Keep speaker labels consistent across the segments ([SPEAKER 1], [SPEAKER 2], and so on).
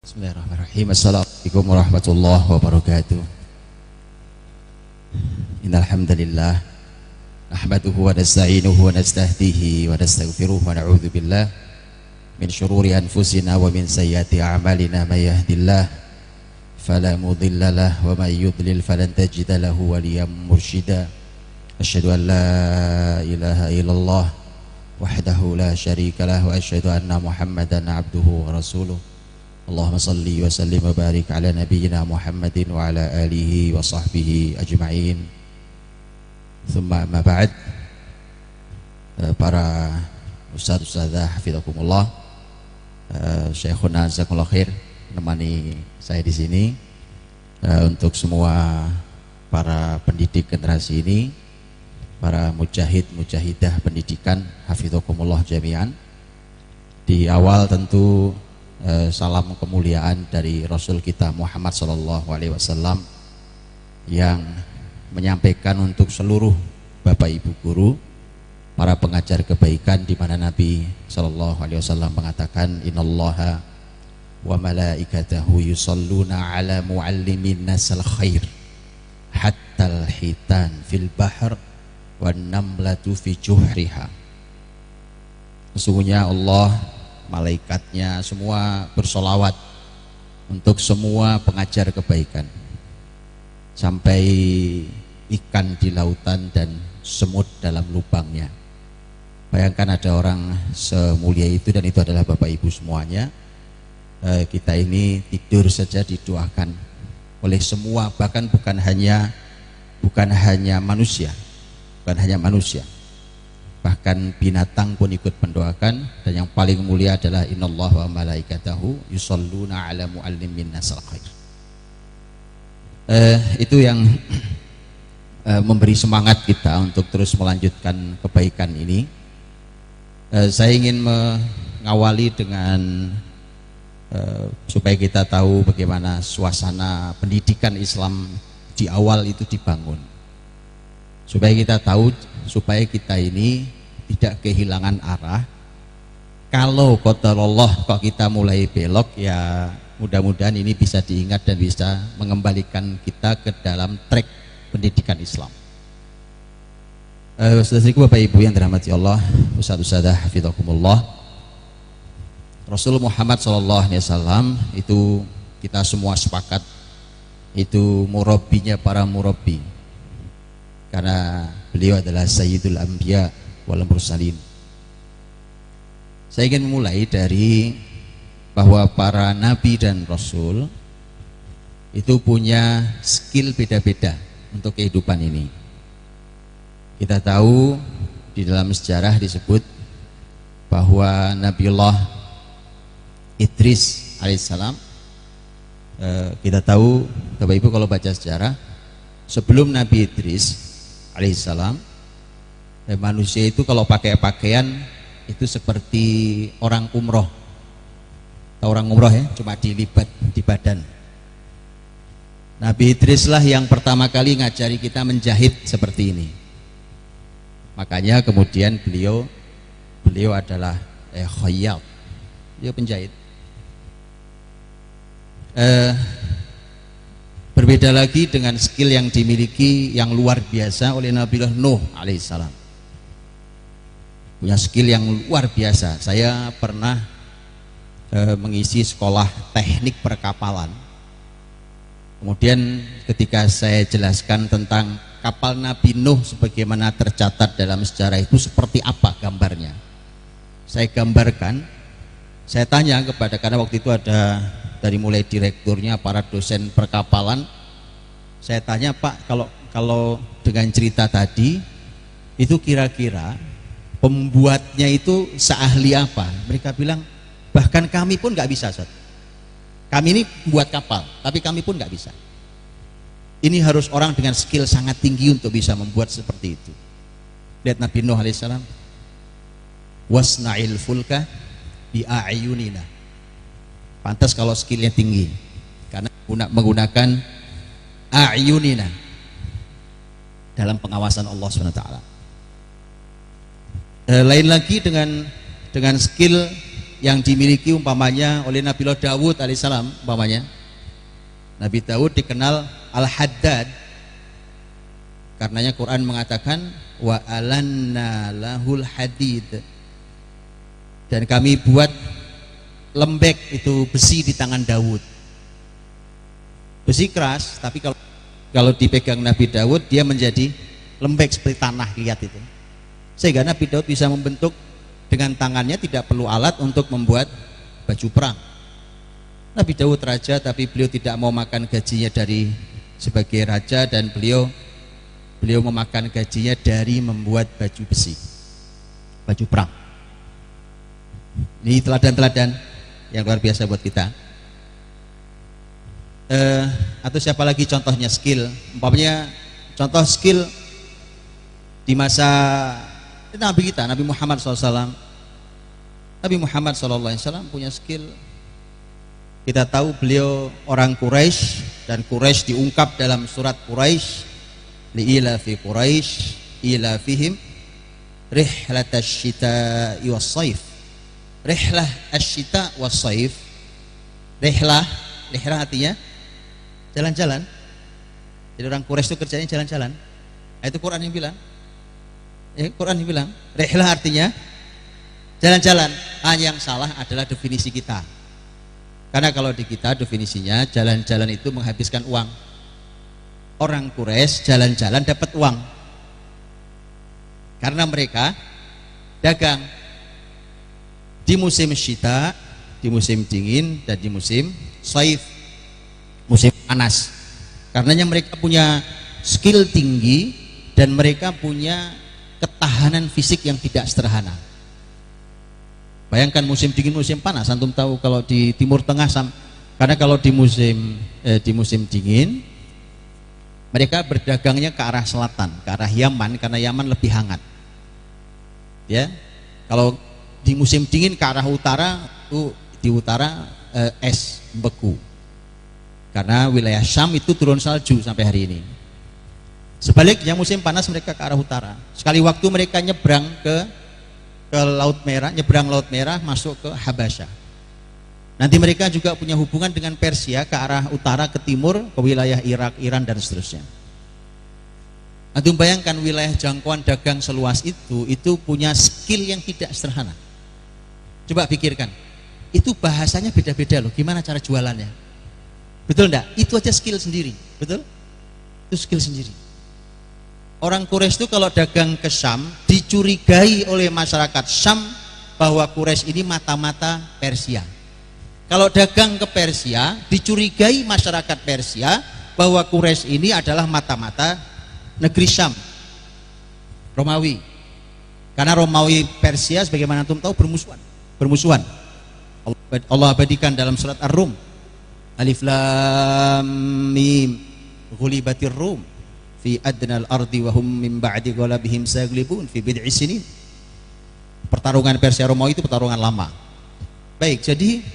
[SPEAKER 1] Bismillahirrahmanirrahim. Assalamualaikum warahmatullahi wabarakatuh. Innal hamdalillah nahmaduhu wa nasta'inuhu wa nastahdihi wa nastaghfiruh wa na'udzu billah min syururi anfusina wa min sayyiati a'malina may yahdihillah fala mudilla lahu wa may yudlil falan tajida lahu waliyyan mursyida. Asyhadu an la ilaha illallah wahdahu la syarika lahu wa asyhadu anna Muhammadan 'abduhu wa rasuluh. Allahumma salli wa sallim wa barik ala nabiyyina Muhammadin wa ala alihi wa sahbihi ajma'in. Thumma amma ba'd. Para ustaz-ustazah hafizakumullah, Syekhuna jazakumullah khair menemani saya di sini. Untuk semua para pendidik generasi ini, para mujahid mujahidah pendidikan hafizakumullah jami'an. Di awal tentu salam kemuliaan dari Rasul kita Muhammad Sallallahu Alaihi Wasallam yang menyampaikan untuk seluruh Bapak Ibu guru, para pengajar kebaikan, di mana Nabi Sallallahu Alaihi Wasallam mengatakan innallaha wa malaikatahu yusalluna ala muallimin nasal khair hatta al-hitan fil bahr wan namlatu fi juhriha. Sesungguhnya Allah, malaikatnya semua bersolawat untuk semua pengajar kebaikan, sampai ikan di lautan dan semut dalam lubangnya. Bayangkan ada orang semulia itu, dan itu adalah Bapak Ibu semuanya. Kita ini tidur saja didoakan oleh semua, bahkan bukan hanya manusia, bahkan binatang pun ikut mendoakan. Dan yang paling mulia adalah innallaha wa malaikatahu yusalluna ala muallimin nasal khair. Itu yang memberi semangat kita untuk terus melanjutkan kebaikan ini. Saya ingin mengawali dengan supaya kita tahu bagaimana suasana pendidikan Islam di awal itu dibangun, supaya kita tahu, supaya kita ini tidak kehilangan arah. Kalau qadarullah kok kita mulai belok, ya mudah-mudahan ini bisa diingat dan bisa mengembalikan kita ke dalam track pendidikan Islam. Saudara-saudariku, Bapak Ibu yang dirahmati Allah, ustaz-ustazah hafizakumullah, Rasul Muhammad SAW itu kita semua sepakat itu murabbinya para murabbi, karena beliau adalah Sayyidul Anbiya wal Mursalin. Saya ingin memulai dari bahwa para nabi dan rasul itu punya skill beda-beda untuk kehidupan ini. Kita tahu di dalam sejarah disebut bahwa Nabiullah Idris alaihissalam, kita tahu Bapak Ibu kalau baca sejarah, sebelum Nabi Idris alaihissalam, manusia itu kalau pakai pakaian itu seperti orang umroh. Tahu orang umroh ya, cuma dilibat di badan. Nabi Idris lah yang pertama kali ngajari kita menjahit seperti ini. Makanya kemudian beliau adalah khayyat, dia penjahit. Berbeda lagi dengan skill yang dimiliki yang luar biasa oleh Nabiullah Nuh alaihissalam. Punya skill yang luar biasa. Saya pernah mengisi sekolah teknik perkapalan. Kemudian ketika saya jelaskan tentang kapal Nabi Nuh sebagaimana tercatat dalam sejarah itu seperti apa gambarnya, saya gambarkan. Saya tanya kepada, karena waktu itu ada dari mulai direkturnya, para dosen perkapalan, saya tanya, Pak, kalau dengan cerita tadi itu kira-kira pembuatnya itu seahli apa? Mereka bilang, bahkan kami pun nggak bisa, Ustaz. Kami ini buat kapal, tapi kami pun nggak bisa. Ini harus orang dengan skill sangat tinggi untuk bisa membuat seperti itu. Lihat Nabi Nuh alaihissalam, wasna'il fulka bi'ayunina. Pantas kalau skillnya tinggi, karena menggunakan a'yunina dalam pengawasan Allah SWT. Lain lagi dengan skill yang dimiliki umpamanya oleh Nabi Dawud alaihissalam. Umpamanya Nabi Dawud dikenal Al-Haddad, karenanya Quran mengatakan wa alanna lahul hadid, dan kami buat lembek itu besi di tangan Dawud. Besi keras, tapi kalau dipegang Nabi Dawud dia menjadi lembek seperti tanah, lihat itu. Sehingga Nabi Daud bisa membentuk dengan tangannya, tidak perlu alat untuk membuat baju perang. Nabi Daud raja, tapi beliau tidak mau makan gajinya dari sebagai raja, dan beliau memakan gajinya dari membuat baju besi, baju perang. Ini teladan-teladan yang luar biasa buat kita. Atau siapa lagi contohnya skill, umpamanya contoh skill di masa Nabi kita, Nabi Muhammad SAW. Nabi Muhammad SAW punya skill. Kita tahu beliau orang Quraisy, dan Quraisy diungkap dalam surat Quraisy, li'ilafi Quraisy ilafihim rihlatash syita'i was-saif. Rihlah asy-syita' was-saif. Rihlah artinya jalan-jalan. Jadi orang Quraisy itu kerjanya jalan-jalan. Itu Quran yang bilang. Quran yang bilang rihlah artinya jalan-jalan. Yang salah adalah definisi kita. Karena kalau di kita definisinya jalan-jalan itu menghabiskan uang. Orang Quraisy jalan-jalan dapat uang, karena mereka dagang di musim syita, di musim dingin, dan di musim saif, musim panas. Karenanya mereka punya skill tinggi, dan mereka punya ketahanan fisik yang tidak sederhana. Bayangkan musim dingin, musim panas. Antum tahu kalau di Timur Tengah, karena kalau di musim dingin mereka berdagangnya ke arah selatan, ke arah Yaman, karena Yaman lebih hangat. Ya, kalau di musim dingin ke arah utara, di utara es beku, karena wilayah Syam itu turun salju sampai hari ini. Sebaliknya musim panas mereka ke arah utara. Sekali waktu mereka nyebrang ke Laut Merah, nyebrang Laut Merah masuk ke Habasyah. Nanti mereka juga punya hubungan dengan Persia ke arah utara, ke timur, ke wilayah Irak, Iran, dan seterusnya. Antum bayangkan wilayah jangkauan dagang seluas itu punya skill yang tidak sederhana. Coba pikirkan, itu bahasanya beda-beda loh, gimana cara jualannya. Betul enggak? Itu aja skill sendiri, betul? Itu skill sendiri. Orang Quraisy itu kalau dagang ke Syam dicurigai oleh masyarakat Syam bahwa Quraisy ini mata-mata Persia. Kalau dagang ke Persia dicurigai masyarakat Persia bahwa Quraisy ini adalah mata-mata negeri Syam, Romawi. Karena Romawi Persia sebagaimana antum tahu bermusuhan. Allah abadikan dalam surat Ar-Rum, Alif Lam Mim, ghulibatir Rum fi adnal ardi wa hum min ba'di ghalabihim saglibun fi bid'i sinin. Pertarungan Persia Romawi itu pertarungan lama. Baik, jadi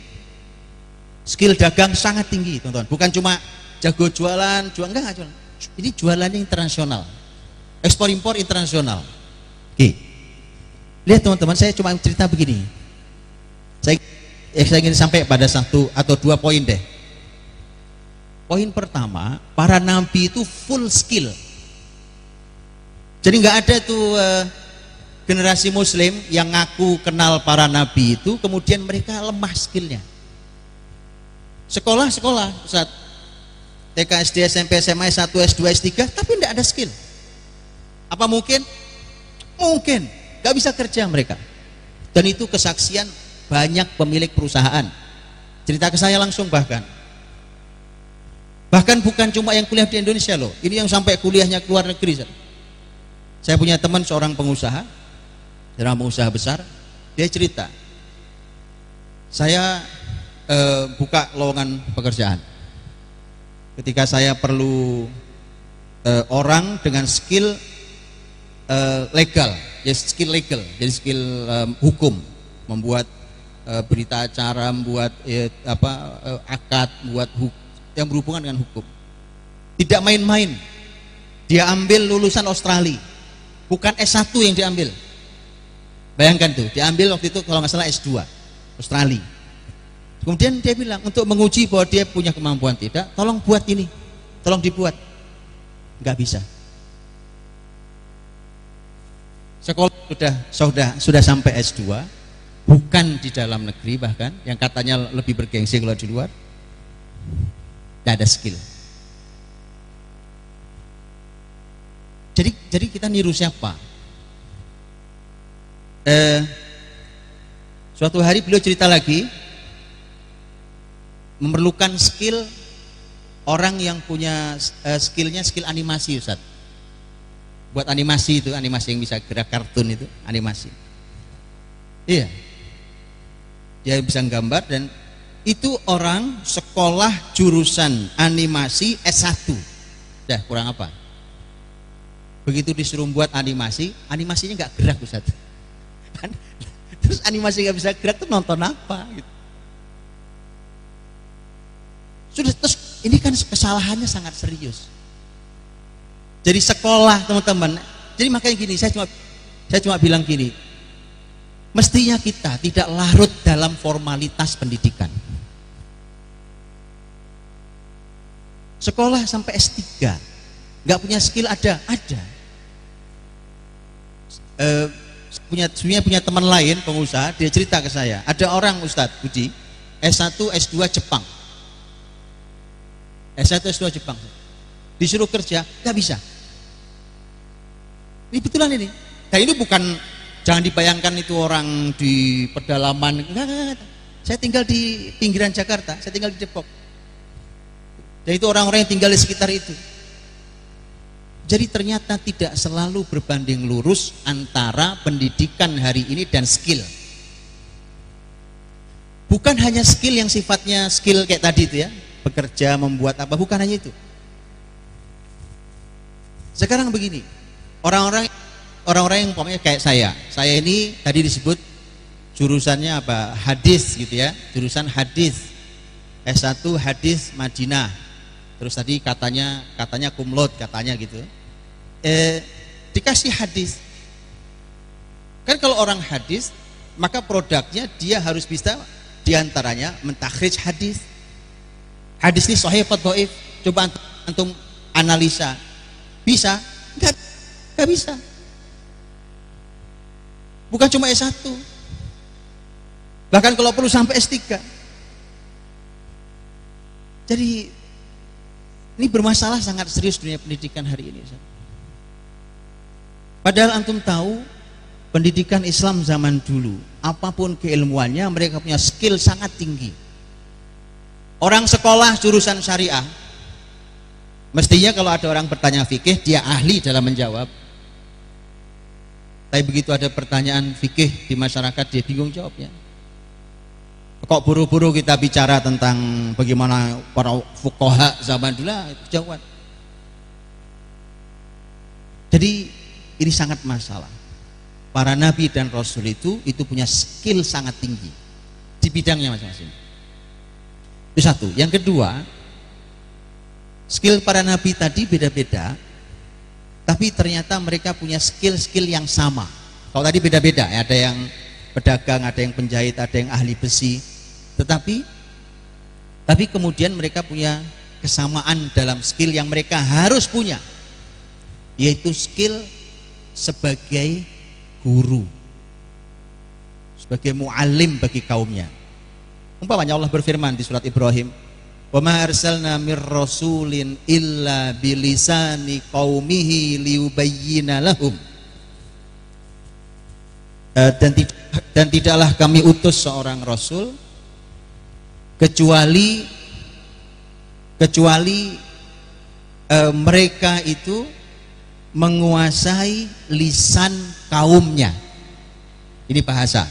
[SPEAKER 1] skill dagang sangat tinggi, teman-teman. Bukan cuma jago jualan enggak jualan. Ini jualannya internasional. Ekspor impor internasional. Oke. Lihat teman-teman, saya cuma cerita begini. Saya ingin sampai pada 1 atau 2 poin deh. Poin pertama, para nabi itu full skill. Jadi nggak ada tuh generasi muslim yang ngaku kenal para nabi itu, kemudian mereka lemah skillnya. Sekolah, Ustaz. TK, SD, SMP, SMA, S1, S2, S3, tapi tidak ada skill. Apa mungkin? Mungkin. Nggak bisa kerja mereka. Dan itu kesaksian banyak pemilik perusahaan. Cerita ke saya langsung Bahkan bukan cuma yang kuliah di Indonesia loh. Ini yang sampai kuliahnya ke luar negeri. Saya punya teman seorang pengusaha besar. Dia cerita, saya buka lowongan pekerjaan. Ketika saya perlu orang dengan skill legal, ya skill legal, jadi skill hukum, membuat berita acara, membuat akad, membuat hukum yang berhubungan dengan hukum. Tidak main-main. Dia ambil lulusan Australia, bukan S1 yang diambil. Bayangkan tuh, diambil waktu itu kalau nggak salah S2. Australia. Kemudian dia bilang untuk menguji bahwa dia punya kemampuan tidak, tolong buat ini, tolong dibuat. Nggak bisa. Sekolah sudah sampai S2, bukan di dalam negeri bahkan, yang katanya lebih bergengsi kalau di luar, nggak ada skill. Jadi kita niru siapa? Suatu hari beliau cerita lagi, memerlukan skill orang yang punya skillnya skill animasi, Ustaz. Buat animasi itu, animasi yang bisa gerak kartun itu, animasi. Iya. Dia bisa gambar dan itu orang sekolah jurusan animasi S1. Dah kurang apa? Begitu disuruh buat animasi, animasinya nggak gerak, Ustaz. Terus animasi nggak bisa gerak tuh nonton apa? Gitu. Sudah, terus ini kan kesalahannya sangat serius. Jadi sekolah teman-teman. Jadi makanya gini, saya cuma bilang gini, mestinya kita tidak larut dalam formalitas pendidikan. Sekolah sampai S3, nggak punya skill ada. Punya teman lain pengusaha, dia cerita ke saya, ada orang Ustadz Budi S1 S2 Jepang, S1 S2 Jepang, disuruh kerja nggak bisa. Ini betulan ini. Dan ini bukan, jangan dibayangkan itu orang di pedalaman, enggak. Saya tinggal di pinggiran Jakarta, saya tinggal di Depok. Dan itu orang-orang yang tinggal di sekitar itu. Jadi ternyata tidak selalu berbanding lurus antara pendidikan hari ini dan skill. Bukan hanya skill yang sifatnya skill kayak tadi itu ya, bekerja, membuat apa, bukan hanya itu. Sekarang begini, orang-orang yang umpamanya kayak saya ini tadi disebut jurusannya apa? Hadis gitu ya, jurusan hadis. S1 hadis Madinah. Terus tadi katanya cum laude katanya gitu. Dikasih hadis. Kan kalau orang hadis, maka produknya dia harus bisa diantaranya mentakhrij hadis. Hadis ini sahih atau dhaif? Coba antum analisa. Bisa? Enggak bisa. Bukan cuma S1. Bahkan kalau perlu sampai S3. Jadi ini bermasalah sangat serius dunia pendidikan hari ini. Padahal antum tahu pendidikan Islam zaman dulu, apapun keilmuannya, mereka punya skill sangat tinggi. Orang sekolah jurusan syariah, mestinya kalau ada orang bertanya fikih, dia ahli dalam menjawab. Tapi begitu ada pertanyaan fikih di masyarakat, dia bingung jawabnya. Kok buru-buru kita bicara tentang bagaimana para fuqaha zaman dulu, jawab. Jadi ini sangat masalah. Para nabi dan rasul itu punya skill sangat tinggi di bidangnya masing-masing. Itu satu. Yang kedua, skill para nabi tadi beda-beda, tapi ternyata mereka punya skill-skill yang sama. Kalau tadi beda-beda, ya, ada yang pedagang, ada yang penjahit, ada yang ahli besi. Tetapi kemudian mereka punya kesamaan dalam skill yang mereka harus punya, yaitu skill sebagai guru, sebagai mu'allim bagi kaumnya. Umpamanya Allah berfirman di surat Ibrahim, "Wa ma arsalna mir rasulin illa bilisani qaumihi liyubayyina lahum." Dan tidaklah kami utus seorang rasul kecuali mereka itu menguasai lisan kaumnya. Ini bahasa.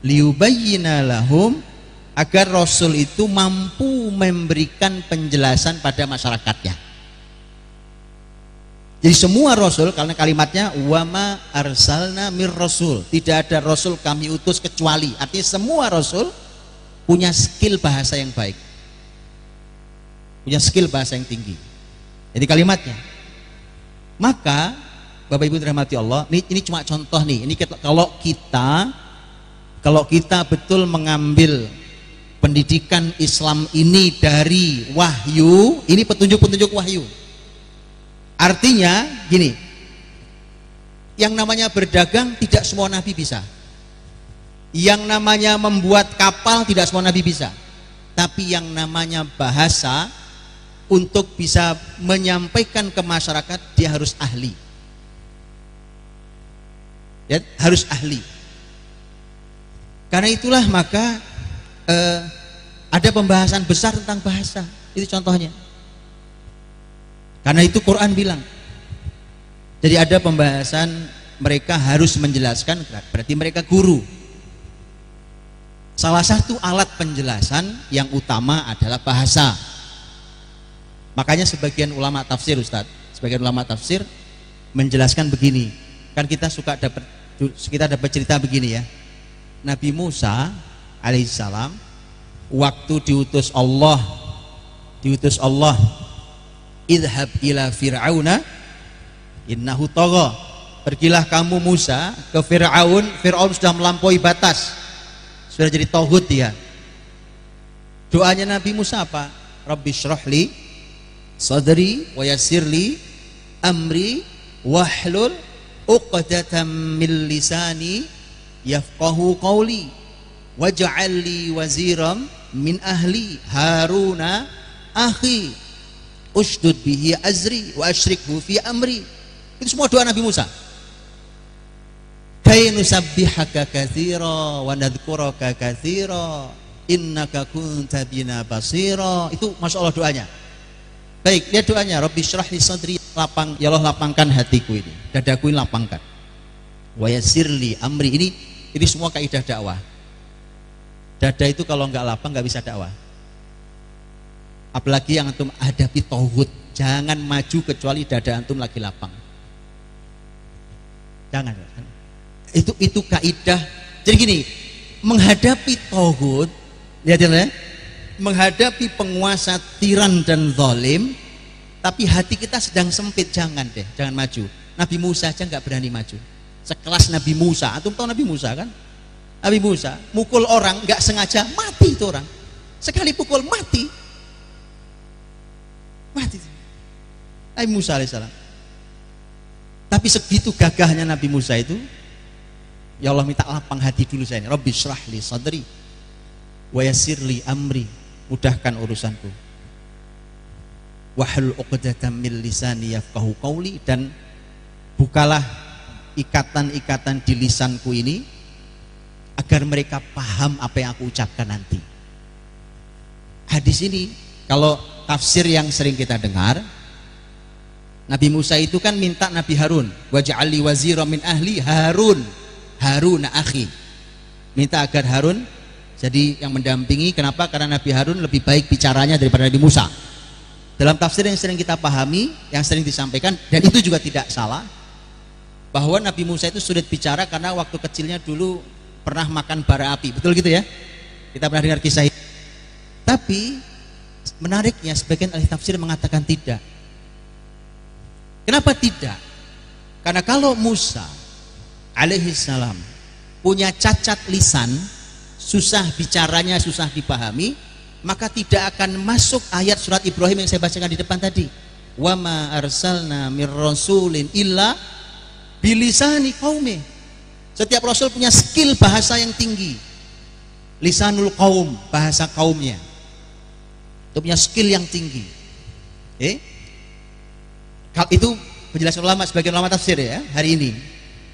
[SPEAKER 1] Liyubayyina lahum, agar rasul itu mampu memberikan penjelasan pada masyarakatnya. Jadi semua rasul, karena kalimatnya wama arsalna mir rasul, tidak ada rasul kami utus kecuali, artinya semua rasul punya skill bahasa yang baik, punya skill bahasa yang tinggi. Jadi kalimatnya. Maka Bapak Ibu dirahmati Allah, ini cuma contoh nih. Ini kalau kita kalau kita betul mengambil pendidikan Islam ini dari wahyu, ini petunjuk-petunjuk wahyu. Artinya gini, yang namanya berdagang tidak semua nabi bisa. Yang namanya membuat kapal tidak semua nabi bisa. Tapi yang namanya bahasa, untuk bisa menyampaikan ke masyarakat, dia harus ahli. Ya, harus ahli. Karena itulah maka ada pembahasan besar tentang bahasa. Itu contohnya. Karena itu Quran bilang. Jadi ada pembahasan mereka harus menjelaskan, berarti mereka guru. Salah satu alat penjelasan yang utama adalah bahasa. Makanya sebagian ulama tafsir, Ustadz, sebagian ulama tafsir menjelaskan begini. Kan kita dapat cerita begini ya. Nabi Musa alaihissalam waktu diutus Allah, idhab ila fir'auna innahu tagha. Pergilah kamu Musa ke Fir'aun. Fir'aun sudah melampaui batas, sudah jadi tauhid dia. Doanya Nabi Musa apa? Rabbi syrahli sadri wa yassirli amri wahlul uqdatam min lisani yafqahu qawli waj'al li waziram min ahli Haruna akhi ushdud bihi azri wa asyrikhu fi amri. Itu semua doa Nabi Musa. Kay nusabbihaka katsira wa nadhkuraka katsira innaka kunta bina basira. Itu Masya Allah doanya. Baik, lihat doanya. Rabbi syrah li sadri, ya Allah lapangkan hatiku ini, dadaku ini lapangkan. Wa yassirli amri, ini semua kaidah dakwah. Dada itu kalau nggak lapang nggak bisa dakwah. Apalagi yang antum hadapi tauhid, jangan maju kecuali dada antum lagi lapang. Jangan. Itu kaidah. Jadi gini, menghadapi tauhid, lihat ya, menghadapi penguasa tiran dan zalim, tapi hati kita sedang sempit, jangan maju. Nabi Musa aja nggak berani maju. Sekelas Nabi Musa, antum tahu Nabi Musa kan? Nabi Musa mukul orang nggak sengaja, mati itu orang. Sekali pukul mati. Nabi Musa alaihissalam. Tapi segitu gagahnya Nabi Musa itu, ya Allah minta lapang hati dulu saya ini. Rabbi syrah li sadri wa yassir li amri, mudahkan urusanku. Wahlul uqdatam min lisani yafqahu qawli, dan bukalah ikatan-ikatan di lisanku ini agar mereka paham apa yang aku ucapkan nanti. Hadis ini kalau tafsir yang sering kita dengar, Nabi Musa itu kan minta Nabi Harun, waj'al li wazira min ahli Harun akhi. Minta agar Harun jadi yang mendampingi. Kenapa? Karena Nabi Harun lebih baik bicaranya daripada Nabi Musa. Dalam tafsir yang sering kita pahami, yang sering disampaikan, dan itu juga tidak salah, bahwa Nabi Musa itu sulit bicara karena waktu kecilnya dulu pernah makan bara api. Betul gitu ya? Kita pernah dengar kisah itu. Tapi menariknya sebagian ahli tafsir mengatakan tidak. Kenapa tidak? Karena kalau Musa alaihissalam punya cacat lisan, susah bicaranya, susah dipahami, maka tidak akan masuk ayat surat Ibrahim yang saya bacakan di depan tadi. Wa ma arsalna mir rasulin illa bilisani qaumi. Setiap rasul punya skill bahasa yang tinggi. Lisanul qaum, bahasa kaumnya. Itu punya skill yang tinggi. Itu penjelasan ulama, sebagian ulama tafsir ya hari ini.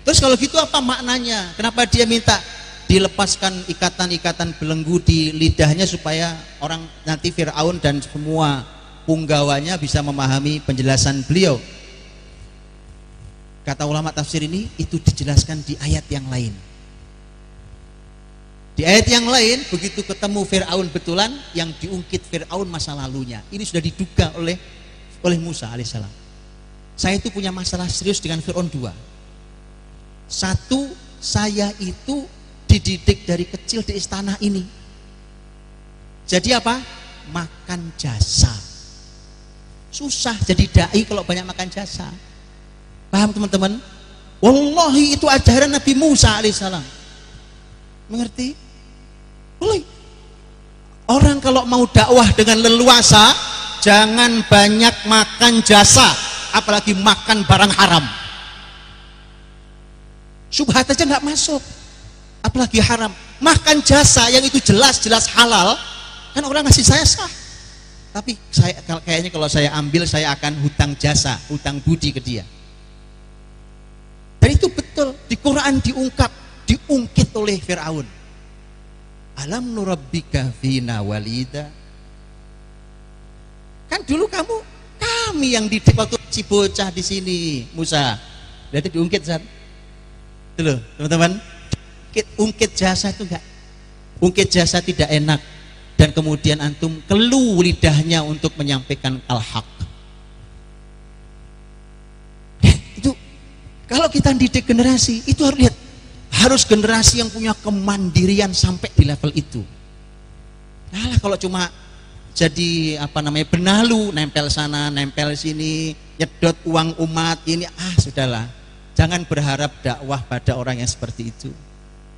[SPEAKER 1] Terus kalau gitu apa maknanya? Kenapa dia minta dilepaskan ikatan-ikatan belenggu di lidahnya supaya orang nanti Fir'aun dan semua punggawanya bisa memahami penjelasan beliau? Kata ulama tafsir ini, itu dijelaskan di ayat yang lain. Di ayat yang lain, begitu ketemu Fir'aun betulan, yang diungkit Fir'aun masa lalunya. Ini sudah diduga oleh Musa alaihissalam. Saya itu punya masalah serius dengan Fir'aun 2. Satu, saya itu dididik dari kecil di istana ini. Jadi apa? Makan jasa. Susah jadi dai kalau banyak makan jasa. Paham teman-teman? Wallahi itu ajaran Nabi Musa alaihissalam. Mengerti? Boleh. Orang kalau mau dakwah dengan leluasa, jangan banyak makan jasa, apalagi makan barang haram. Syubhat aja nggak masuk, apalagi haram. Makan jasa yang itu jelas-jelas halal, kan orang ngasih saya sah. Tapi saya kayaknya kalau saya ambil, saya akan hutang jasa, hutang budi ke dia. Dan itu betul, di Quran diungkit oleh Fir'aun. Alam nurabbika fina walida. Kan dulu kami yang didik waktu si bocah di sini, Musa. Berarti diungkit, Zat. Itu loh, teman-teman. Ungkit jasa itu enggak. Ungkit jasa tidak enak. Dan kemudian antum kelu lidahnya untuk menyampaikan al-haq. Itu kalau kita didik generasi, itu harus lihat, harus generasi yang punya kemandirian sampai di level itu. Nah, kalau cuma jadi benalu, nempel sana, nempel sini, nyedot uang umat ini, sudahlah. Jangan berharap dakwah pada orang yang seperti itu.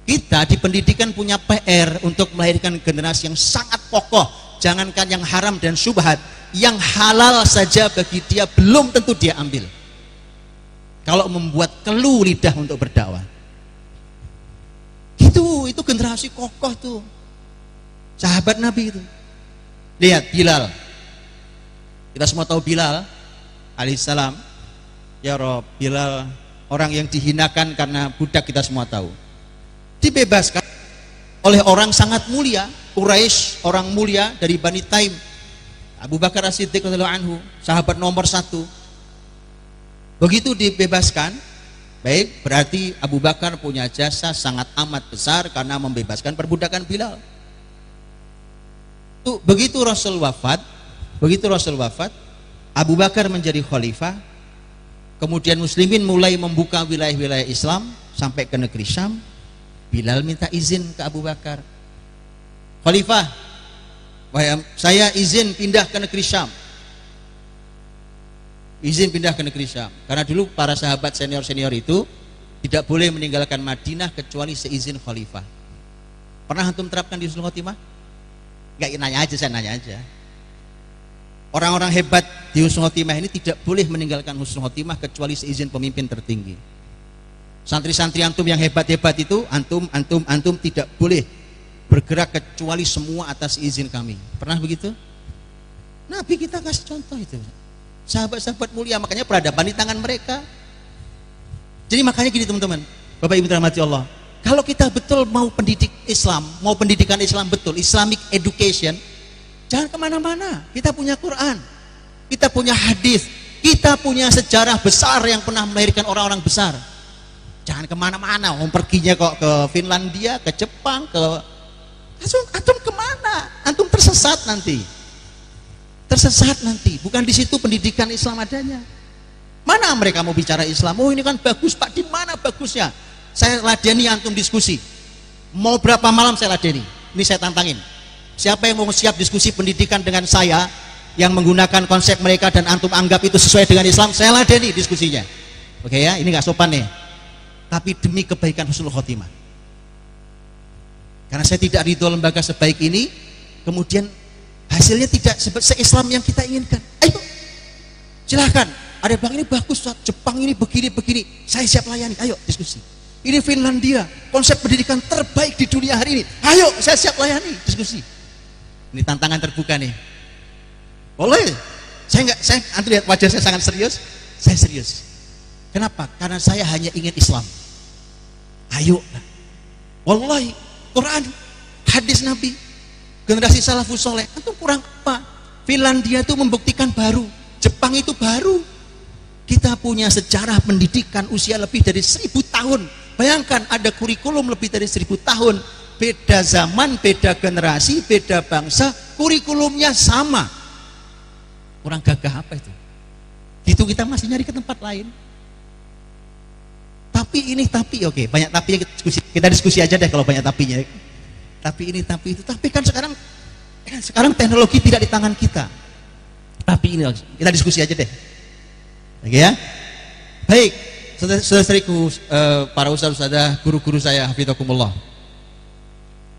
[SPEAKER 1] Kita di pendidikan punya PR untuk melahirkan generasi yang sangat kokoh. Jangankan yang haram dan syubhat, yang halal saja bagi dia belum tentu dia ambil. Kalau membuat kelu lidah untuk berdakwah, itu generasi kokoh tuh, sahabat Nabi itu. Lihat Bilal, kita semua tahu Bilal alaihissalam. Ya Rob, Bilal orang yang dihinakan karena budak, kita semua tahu. Dibebaskan oleh orang sangat mulia, Quraisy, orang mulia dari Bani Taim, Abu Bakar As-Siddiq radhiyallahu anhu, sahabat nomor 1. Begitu dibebaskan, baik, berarti Abu Bakar punya jasa sangat amat besar karena membebaskan perbudakan Bilal. Begitu Rasul wafat, Abu Bakar menjadi khalifah. Kemudian muslimin mulai membuka wilayah-wilayah Islam sampai ke negeri Syam. Bilal minta izin ke Abu Bakar, Khalifah, saya izin pindah ke negeri Syam. Izin pindah ke negeri Syam. Karena dulu para sahabat senior-senior itu tidak boleh meninggalkan Madinah kecuali seizin Khalifah. Pernah antum terapkan di Husnul Khotimah? Enggak, saya nanya aja. Orang-orang hebat di Husnul Khotimah ini tidak boleh meninggalkan Husnul Khotimah kecuali seizin pemimpin tertinggi. Santri-santri antum yang hebat-hebat itu, antum tidak boleh bergerak kecuali semua atas izin kami. Pernah begitu? Nabi kita kasih contoh itu. Sahabat-sahabat mulia, makanya peradaban di tangan mereka. Jadi makanya gini teman-teman, Bapak Ibu dirahmati Allah, kalau kita betul mau pendidik Islam, mau pendidikan Islam betul, Islamic education, jangan kemana-mana. Kita punya Quran, kita punya hadis, kita punya sejarah besar yang pernah melahirkan orang-orang besar. Jangan kemana-mana, perginya kok ke Finlandia, ke Jepang, antum kemana? Antum tersesat nanti. Bukan di situ pendidikan Islam adanya. Mana mereka mau bicara Islam? Oh ini kan bagus Pak, di mana bagusnya? Saya ladeni antum diskusi. Mau berapa malam saya ladeni? Ini saya tantangin. Siapa yang mau siap diskusi pendidikan dengan saya, yang menggunakan konsep mereka dan antum anggap itu sesuai dengan Islam, saya ladeni diskusinya. Oke ya, ini nggak sopan nih. Tapi demi kebaikan Husnul Khotimah. Karena saya tidak ridho lembaga sebaik ini, kemudian hasilnya tidak se-Islam yang kita inginkan. Ayo, silahkan. Ada bang ini bagus, Jepang ini begini, saya siap layani. Ayo diskusi. Ini Finlandia, konsep pendidikan terbaik di dunia hari ini. Ayo, saya siap layani, diskusi. Ini tantangan terbuka nih. Boleh. Antum lihat wajah saya sangat serius. Saya serius. Kenapa? Karena saya hanya ingin Islam. Ayo, wallahi, Quran, hadis Nabi, generasi salafus soleh, itu kurang apa? Finlandia itu membuktikan baru, Jepang itu baru. Kita punya sejarah pendidikan usia lebih dari 1000 tahun. Bayangkan ada kurikulum lebih dari 1000 tahun. Beda zaman, beda generasi, beda bangsa, kurikulumnya sama. Kurang gagah apa itu? Itu kita masih nyari ke tempat lain. Tapi oke, banyak tapi kita diskusi aja deh kalau banyak tapinya. Tapi ini, tapi itu, tapi kan sekarang teknologi tidak di tangan kita. Tapi ini kita diskusi aja deh. Oke ya. Baik, saudara-saudariku, para ustaz-ustazah, guru-guru saya, hafizakumullah.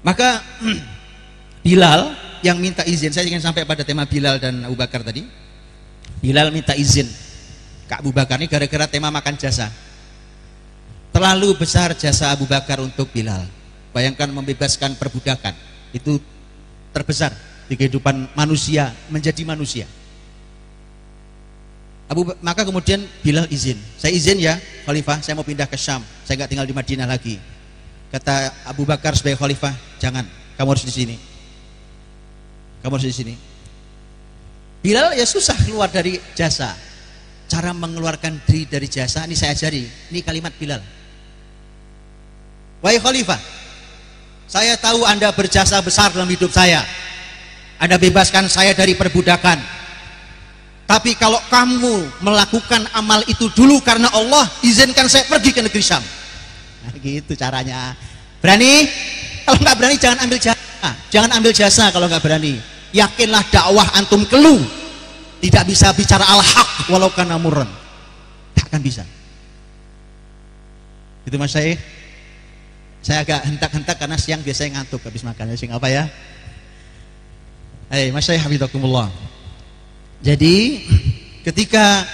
[SPEAKER 1] Maka Bilal yang minta izin, saya ingin sampai pada tema Bilal dan Abu Bakar tadi. Bilal minta izin ke Abu Bakar ini gara-gara tema makan jasa. Terlalu besar jasa Abu Bakar untuk Bilal. Bayangkan membebaskan perbudakan, itu terbesar di kehidupan manusia, menjadi manusia. Maka kemudian Bilal izin, saya izin ya Khalifah, saya mau pindah ke Syam, saya nggak tinggal di Madinah lagi. Kata Abu Bakar sebagai Khalifah, jangan, kamu harus di sini, kamu harus di sini. Bilal ya susah keluar dari jasa. Cara mengeluarkan diri dari jasa ini saya ajari, ini kalimat Bilal. Wahai Khalifah, saya tahu Anda berjasa besar dalam hidup saya, Anda bebaskan saya dari perbudakan. Tapi kalau kamu melakukan amal itu dulu karena Allah, izinkan saya pergi ke negeri Syam. Nah, gitu caranya. Berani? Kalau nggak berani jangan ambil jasa. Jangan ambil jasa kalau nggak berani. Yakinlah dakwah antum kelu tidak bisa bicara al-haq walau kana murran. Tak akan bisa. Itu Mas Syekh. Saya agak hentak-hentak karena siang biasanya ngantuk habis makan. Sing apa ya? Mas Syekh hafizakumullah. Jadi ketika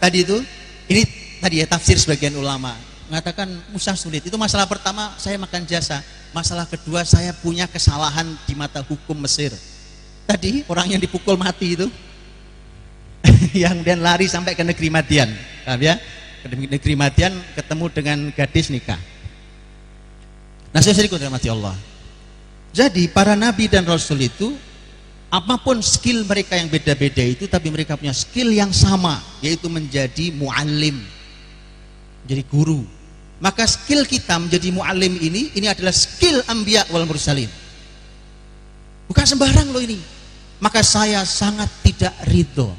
[SPEAKER 1] tadi itu, ini tadi ya tafsir sebagian ulama mengatakan Musa sulit. Itu masalah pertama, saya makan jasa. Masalah kedua, saya punya kesalahan di mata hukum Mesir. Tadi orang yang dipukul mati itu yang dan lari sampai ke negeri Madian, paham ya? Ke negeri Madian ketemu dengan gadis nikah. Nah, saya dirahmati Allah. Jadi para nabi dan rasul itu apapun skill mereka yang beda-beda itu, tapi mereka punya skill yang sama, yaitu menjadi muallim, jadi guru. Maka skill kita menjadi muallim ini adalah skill anbiya wal mursalin. Bukan sembarang loh ini. Maka saya sangat tidak ridho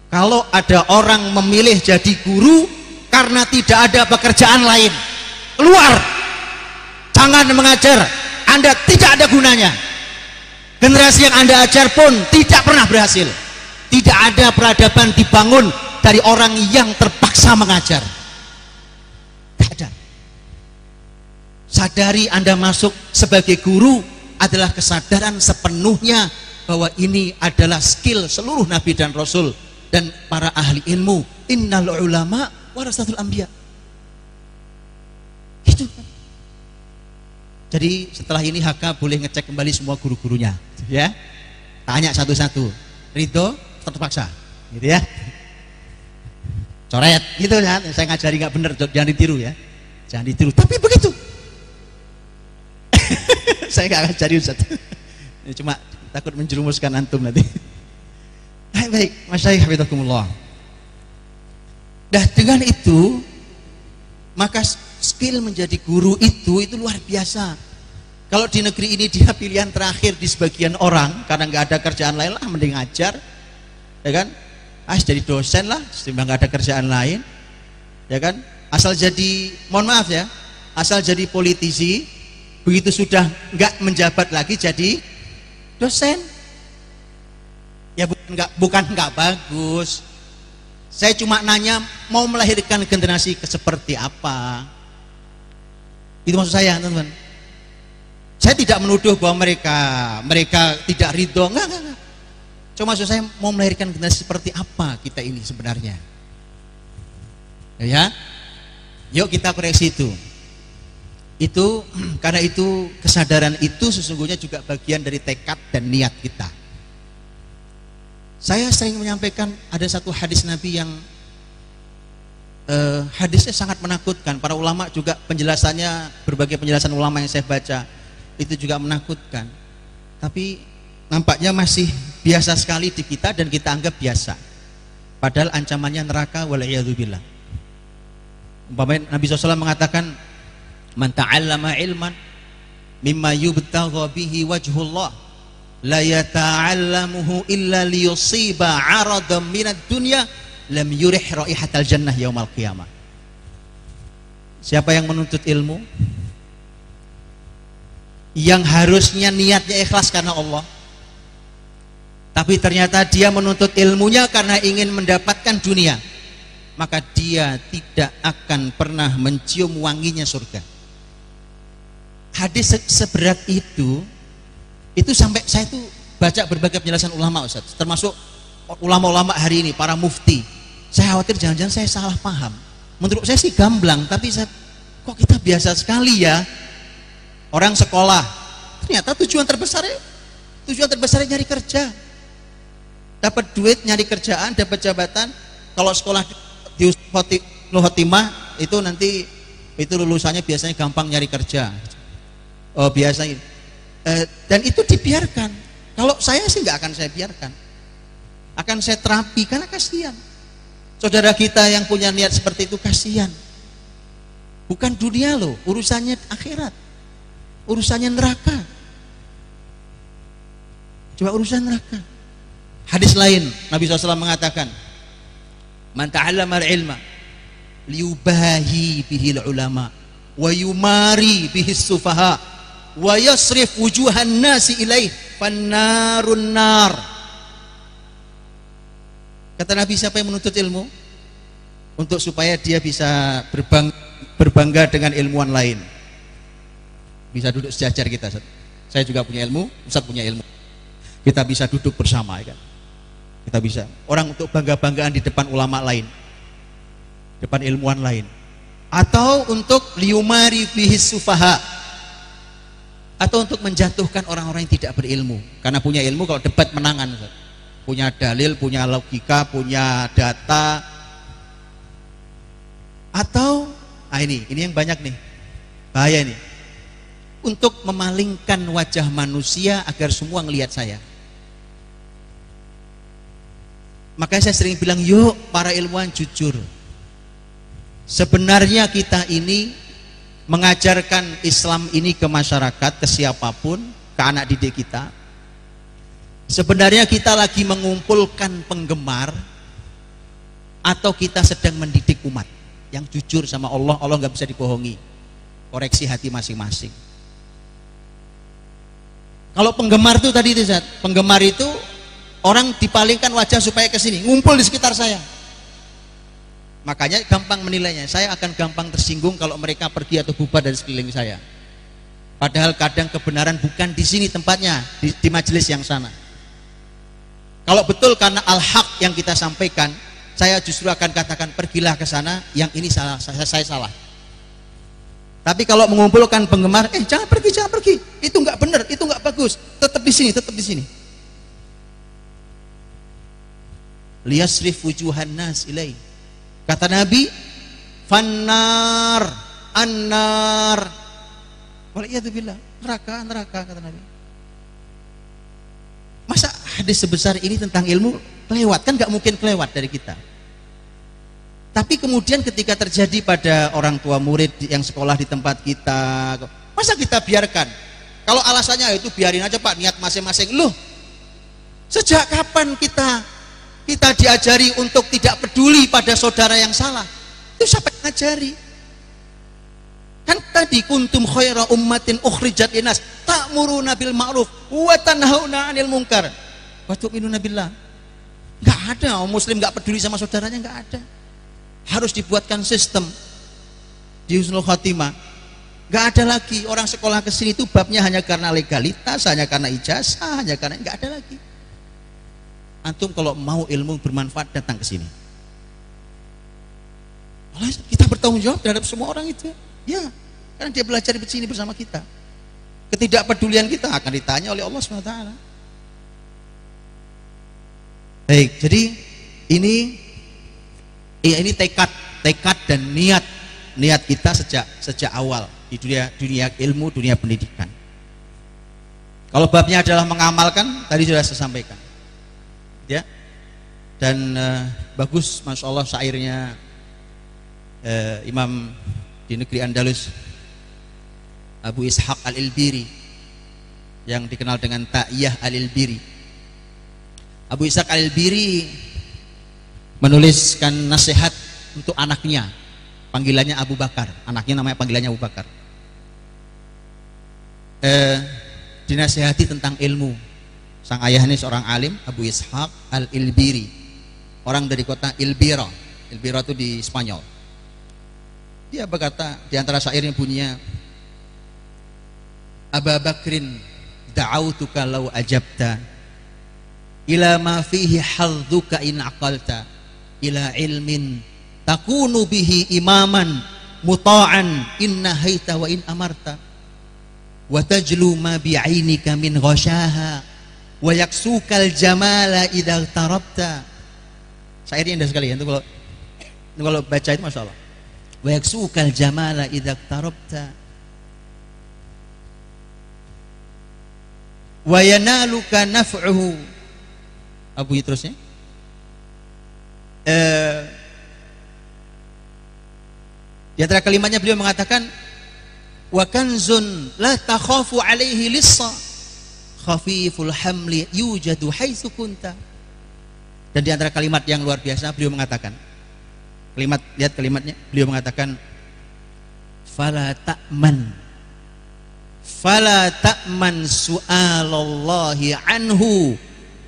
[SPEAKER 1] kalau ada orang memilih jadi guru karena tidak ada pekerjaan lain. Keluar, jangan mengajar, Anda tidak ada gunanya. Generasi yang Anda ajar pun tidak pernah berhasil. Tidak ada peradaban dibangun dari orang yang terpaksa mengajar. Tidak ada. Sadari Anda masuk sebagai guru adalah kesadaran sepenuhnya bahwa ini adalah skill seluruh nabi dan rasul dan para ahli ilmu. Innal ulama warasatul anbiya. Gitu kan. Jadi setelah ini HK boleh ngecek kembali semua guru-gurunya, ya. Tanya satu-satu. Ridho terpaksa, gitu ya. Coret, gitu ya. Saya ngajari nggak bener, jangan ditiru ya. Jangan ditiru. Tapi begitu. Saya nggak ngajari Ustaz. Cuma takut menjerumuskan antum nanti. Baik, Mas Syekh hafizakumullah. Dah dengan itu, maka skill menjadi guru itu luar biasa. Kalau di negeri ini dia pilihan terakhir di sebagian orang karena nggak ada kerjaan lain lah, mending ngajar, ya kan? Jadi dosen lah, setimbang nggak ada kerjaan lain, ya kan? Asal jadi, mohon maaf ya, asal jadi politisi, begitu sudah nggak menjabat lagi jadi dosen, ya bukan nggak bagus. Saya cuma nanya mau melahirkan generasi seperti apa. Itu maksud saya, teman-teman. Saya tidak menuduh bahwa mereka tidak ridho, enggak. Cuma maksud saya mau melahirkan generasi seperti apa kita ini sebenarnya. Ya. Yuk kita koreksi itu. Itu karena itu kesadaran itu sesungguhnya juga bagian dari tekad dan niat kita. Saya sering menyampaikan ada satu hadis Nabi yang hadisnya sangat menakutkan. Para ulama juga penjelasannya, berbagai penjelasan ulama yang saya baca itu juga menakutkan. Tapi nampaknya masih biasa sekali di kita dan kita anggap biasa. Padahal ancamannya neraka wal'iyadzubillah. Umpamanya Nabi SAW mengatakan, man ta'allama ilman mimma yubtagha bihi wajhullah la yata'allamuhu illa liyusiba 'aradan minad dunya lam yurih raihatal jannah yaumal qiyamah. Siapa yang menuntut ilmu yang harusnya niatnya ikhlas karena Allah, tapi ternyata dia menuntut ilmunya karena ingin mendapatkan dunia, maka dia tidak akan pernah mencium wanginya surga. hadis seberat itu sampai saya tuh baca berbagai penjelasan ulama Ustaz, termasuk ulama-ulama hari ini, para mufti. Saya khawatir jangan-jangan saya salah paham. Menurut saya sih gamblang, tapi kok kita biasa sekali ya. Orang sekolah, ternyata tujuan terbesarnya nyari kerja. Dapat duit, nyari kerjaan, dapat jabatan. Kalau sekolah di Khotimah itu nanti itu lulusannya biasanya gampang nyari kerja. Oh, biasanya. Dan itu dibiarkan. Kalau saya sih nggak akan saya biarkan, akan saya terapi karena kasihan. Saudara kita yang punya niat seperti itu kasihan. Bukan dunia loh, urusannya akhirat, urusannya neraka. Coba urusan neraka. Hadis lain Nabi SAW mengatakan, man ta'allama al-ilma liyubahi bihil ulama wa yumari bihis sufaha wa yasrif wujuhan nasi ilaih fannarun nar. Kata Nabi, siapa yang menuntut ilmu untuk supaya dia bisa berbangga dengan ilmuwan lain, bisa duduk sejajar kita. Saya juga punya ilmu, Ustaz punya ilmu, kita bisa duduk bersama ya kan? Kita bisa orang untuk bangga-banggaan di depan ulama lain, depan ilmuwan lain, atau untuk liumari bihis sufaha, atau untuk menjatuhkan orang-orang yang tidak berilmu. Karena punya ilmu kalau debat menangan, punya dalil, punya logika, punya data. Atau ini yang banyak nih, bahaya nih, untuk memalingkan wajah manusia agar semua ngelihat saya. Makanya saya sering bilang, yuk para ilmuwan jujur. Sebenarnya kita ini mengajarkan Islam ini ke masyarakat, ke siapapun, ke anak didik kita. Sebenarnya kita lagi mengumpulkan penggemar, atau kita sedang mendidik umat yang jujur sama Allah. Allah nggak bisa dibohongi. Koreksi hati masing-masing. Kalau penggemar itu tadi itu, penggemar itu orang dipalingkan wajah supaya ke sini, ngumpul di sekitar saya. Makanya gampang menilainya. Saya akan gampang tersinggung kalau mereka pergi atau bubar dari sekeliling saya. Padahal kadang kebenaran bukan di sini tempatnya, di majelis yang sana. Kalau betul karena al-haq yang kita sampaikan, saya justru akan katakan pergilah ke sana, yang ini salah, saya salah. Tapi kalau mengumpulkan penggemar, jangan pergi, itu nggak benar, itu nggak bagus, tetap di sini. Liyasrif wujuhan nas ilai. Kata Nabi, fannar, annar. Waliyadzubillah, neraka kata Nabi. Masa hadis sebesar ini tentang ilmu kelewat? Kan nggak mungkin kelewat dari kita. Tapi kemudian ketika terjadi pada orang tua murid yang sekolah di tempat kita, masa kita biarkan? Kalau alasannya itu biarin aja Pak, niat masing-masing. Loh, sejak kapan kita diajari untuk tidak peduli pada saudara yang salah? Itu siapa yang ngajari? Kan tadi kuntum khaira ummatin ukhrijat linnas ta'muruna bil ma'ruf wa tanhauna 'anil munkar wa tu'minuna billah. Enggak ada muslim enggak peduli sama saudaranya, enggak ada. Harus dibuatkan sistem di Husnul Khotimah. Enggak ada lagi orang sekolah ke sini itu babnya hanya karena legalitas, hanya karena ijazah, hanya karena, enggak ada lagi. Antum kalau mau ilmu bermanfaat datang ke sini. Kita bertanggung jawab terhadap semua orang itu. Ya, karena dia belajar di sini bersama kita. Ketidakpedulian kita akan ditanya oleh Allah SWT. Baik, jadi ini tekad dan niat kita sejak awal di dunia ilmu, dunia pendidikan. Kalau babnya adalah mengamalkan, tadi sudah saya sampaikan. Ya, dan bagus, masya Allah syairnya Imam di negeri Andalus, Abu Ishaq al-Ilbiri, yang dikenal dengan Ta'iyah al-Ilbiri. Abu Ishaq al-Ilbiri menuliskan nasihat untuk anaknya, panggilannya Abu Bakar, anaknya namanya panggilannya Abu Bakar. Dinasihati tentang ilmu. Sang ayah ini seorang alim, Abu Ishaq al-Ilbiri, orang dari kota Ilbira. Ilbira itu di Spanyol. Dia berkata di antara syair yang bunyinya,
[SPEAKER 2] Aba Bakrin da'autuka law ajabta ila ma fihi hadduka in aqalta ila ilmin takunu bihi imaman muta'an in nahaita wa in amarta wa tajlu ma bi'ainika min ghasyaha wa yaksukal jamala idza tarabta. Syairnya indah sekali ya, itu kalau baca itu Masya Allah. Wa yaksukal jamala idza tarabta wa yanaluka naf'uhu. Abu terusnya di antara kalimatnya beliau mengatakan wa kanzun la takhafu alaihi lissa khafiful hamli yujadu haitsu kunta. Dan di antara kalimat yang luar biasa beliau mengatakan, lihat kalimatnya, beliau mengatakan fala ta'man su'alallahi anhu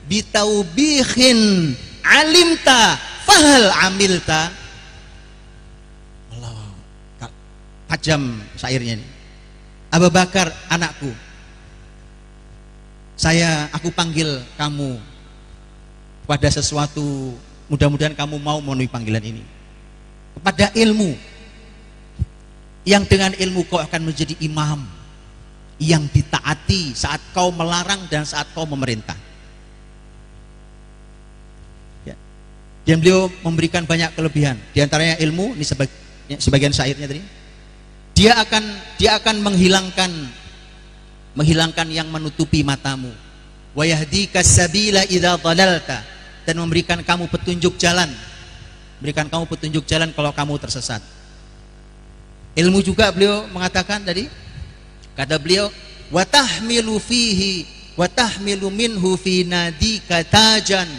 [SPEAKER 2] bitaubihin alimta fahal amilta. Allah, tajam syairnya ini. Abu Bakar anakku, aku panggil kamu pada sesuatu, mudah-mudahan kamu mau memenuhi panggilan ini, kepada ilmu yang dengan ilmu kau akan menjadi imam yang ditaati saat kau melarang dan saat kau memerintah ya. Dan beliau memberikan banyak kelebihan, diantaranya ilmu. Ini sebagian syairnya tadi. Dia akan menghilangkan yang menutupi matamu. Wa yahdika sabila idza dhalalta, dan memberikan kamu petunjuk jalan kalau kamu tersesat. Ilmu juga beliau mengatakan tadi, kata beliau wa tahmilu minhu fi nadika tajan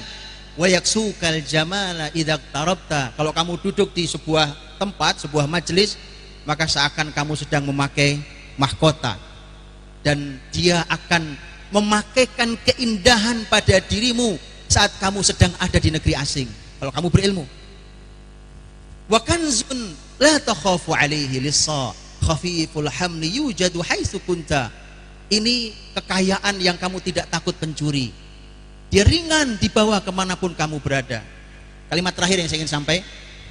[SPEAKER 2] wa yaksukal jamala idza tarabta. Kalau kamu duduk di sebuah tempat, sebuah majelis, maka seakan kamu sedang memakai mahkota, dan dia akan memakaikan keindahan pada dirimu saat kamu sedang ada di negeri asing kalau kamu berilmu. Wa kanzun la takhafu alaihi lissa khafiful hamli yujadu haitsu kunta. Ini kekayaan yang kamu tidak takut pencuri, dia ringan dibawa kemanapun kamu berada. Kalimat terakhir yang saya ingin sampai,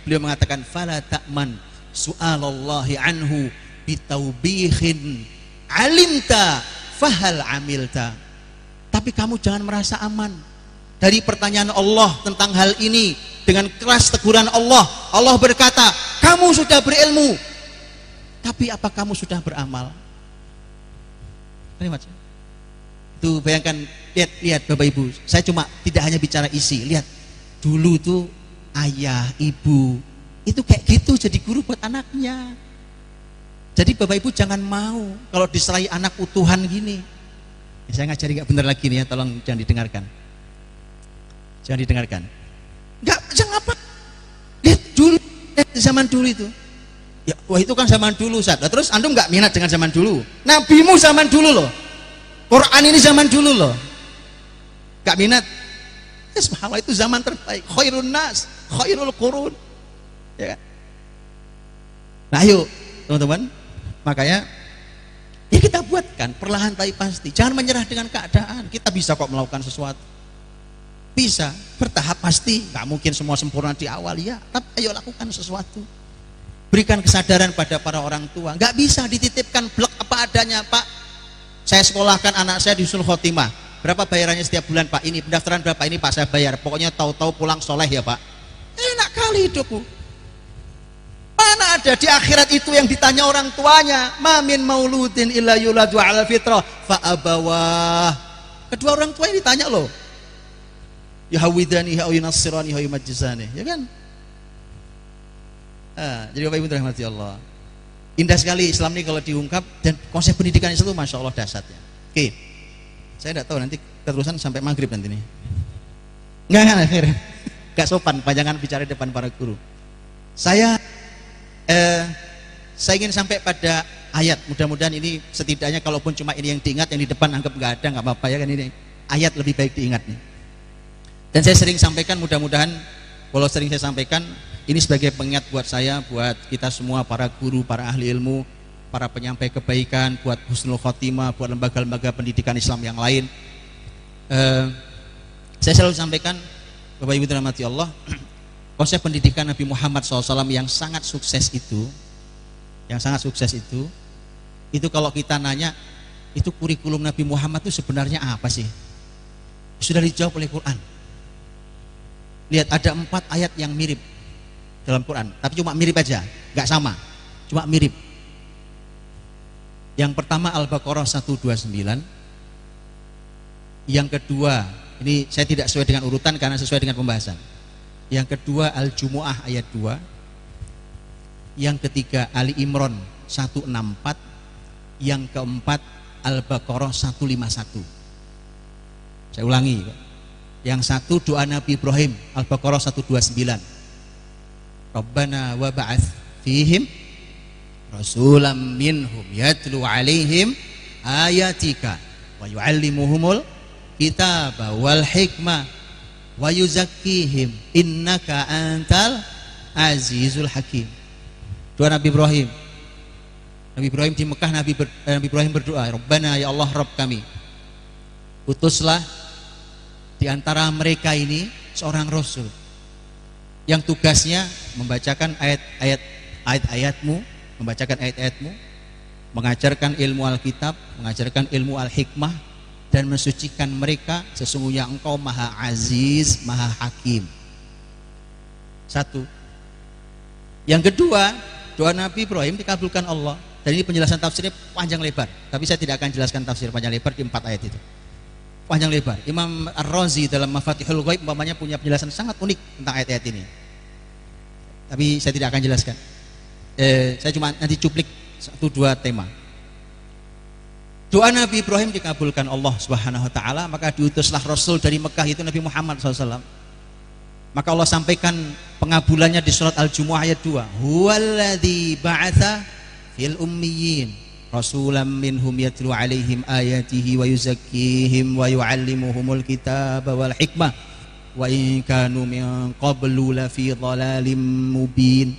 [SPEAKER 2] beliau mengatakan fala ta'man su'alallahi anhu bitaubihin alimta fahal amilta. Tapi kamu jangan merasa aman dari pertanyaan Allah tentang hal ini. Dengan keras teguran Allah, Allah berkata, kamu sudah berilmu, tapi apa kamu sudah beramal? Itu bayangkan, lihat Bapak Ibu, saya cuma tidak hanya bicara isi. Lihat dulu tuh ayah ibu itu kayak gitu jadi guru buat anaknya. Jadi Bapak Ibu jangan mau kalau diserahi anak utuhan gini. Saya ngajari nggak bener lagi nih ya, tolong jangan didengarkan. Jangan didengarkan. Jangan apa? Lihat dulu, zaman dulu itu. Ya, wah itu kan zaman dulu, Ustaz. Terus antum nggak minat dengan zaman dulu? Nabimu zaman dulu loh. Quran ini zaman dulu loh. Nggak minat? Ya subhanallah, itu zaman terbaik. Khairun nas, khairul qurun. Ya kan? Nah, ayo teman-teman, makanya ya kita buatkan perlahan tapi pasti. Jangan menyerah dengan keadaan. Kita bisa kok melakukan sesuatu. Bisa, bertahap pasti. Nggak mungkin semua sempurna di awal ya. Tapi ayo lakukan sesuatu. Berikan kesadaran pada para orang tua. Nggak bisa dititipkan blok apa adanya, Pak. Saya sekolahkan anak saya di Husnul Khotimah. Berapa bayarannya setiap bulan, Pak? Ini pendaftaran berapa? Ini Pak saya bayar. Pokoknya tahu-tahu pulang soleh ya, Pak. Enak kali hidupku. Mana ada di akhirat itu yang ditanya orang tuanya, mamin mauludin illa yuladu ala fitrah fa abawah. Kedua orang tua ini ditanya loh, yahawidani ya yunassirani ya yumajjisani, ya kan? Jadi Bapak Ibu dirahmati Allah, indah sekali Islam ini kalau diungkap, dan konsep pendidikan Islam itu Masya Allah dahsyatnya. Oke, saya tidak tahu nanti keterusan sampai maghrib nanti nih. Enggak sopan panjangan bicara depan para guru. Saya ingin sampai pada ayat. Mudah-mudahan ini setidaknya kalaupun cuma ini yang diingat, yang di depan anggap nggak ada, nggak apa-apa ya kan, ini ayat lebih baik diingat nih. Dan saya sering sampaikan, mudah-mudahan walau sering saya sampaikan, ini sebagai pengingat buat saya, buat kita semua para guru, para ahli ilmu, para penyampai kebaikan, buat husnul khotimah, buat lembaga-lembaga pendidikan Islam yang lain. Saya selalu sampaikan, Bapak Ibu dirahmati Allah, konsep pendidikan Nabi Muhammad SAW yang sangat sukses itu, itu kalau kita nanya, itu kurikulum Nabi Muhammad itu sebenarnya apa sih? Sudah dijawab oleh Quran. Lihat, ada 4 ayat yang mirip dalam Quran, tapi cuma mirip aja, nggak sama, cuma mirip. Yang pertama Al-Baqarah 129, yang kedua, ini saya tidak sesuai dengan urutan karena sesuai dengan pembahasan. Yang kedua Al-Jumu'ah ayat 2, yang ketiga Ali Imran 164, yang keempat Al-Baqarah 151. Saya ulangi, yang satu doa Nabi Ibrahim, Al-Baqarah 129, Rabbana wa ba'ath fihim rasulam minhum yatlu alaihim ayatika wa yu'allimuhumul kitaba wal hikmah wa yuzakkihim innaka antal azizul hakim. Doa Nabi Ibrahim. Nabi Ibrahim di Mekah, Nabi Ibrahim berdoa, Rabbana, ya Allah Rabb kami, utuslah di antara mereka ini seorang rasul yang tugasnya membacakan ayat-ayatmu, mengajarkan ilmu Alkitab, mengajarkan ilmu Al-Hikmah, dan mensucikan mereka, sesungguhnya Engkau Maha Aziz, Maha Hakim. Satu. Yang kedua, doa Nabi Ibrahim dikabulkan Allah. Dan ini penjelasan tafsirnya panjang lebar, tapi saya tidak akan jelaskan tafsir panjang lebar di 4 ayat itu. Panjang lebar. Imam Ar-Razi dalam Mafatihul Ghaib umpamanya punya penjelasan sangat unik tentang ayat-ayat ini. Tapi saya tidak akan jelaskan. Saya cuma nanti cuplik 1-2 tema. Doa Nabi Ibrahim dikabulkan Allah Subhanahu wa taala, maka diutuslah Rasul dari Mekah itu Nabi Muhammad SAW. Maka Allah sampaikan pengabulannya di surat Al-Jumu'ah ayat 2. Huwallazi ba'atsa fil ummiyin rasulam minhum yatlu alaihim ayatihi wa yuzakkihim wa yu'allimuhumul kitaba wal hikmah wa in kanu min qablu lafi dhalalim mubin.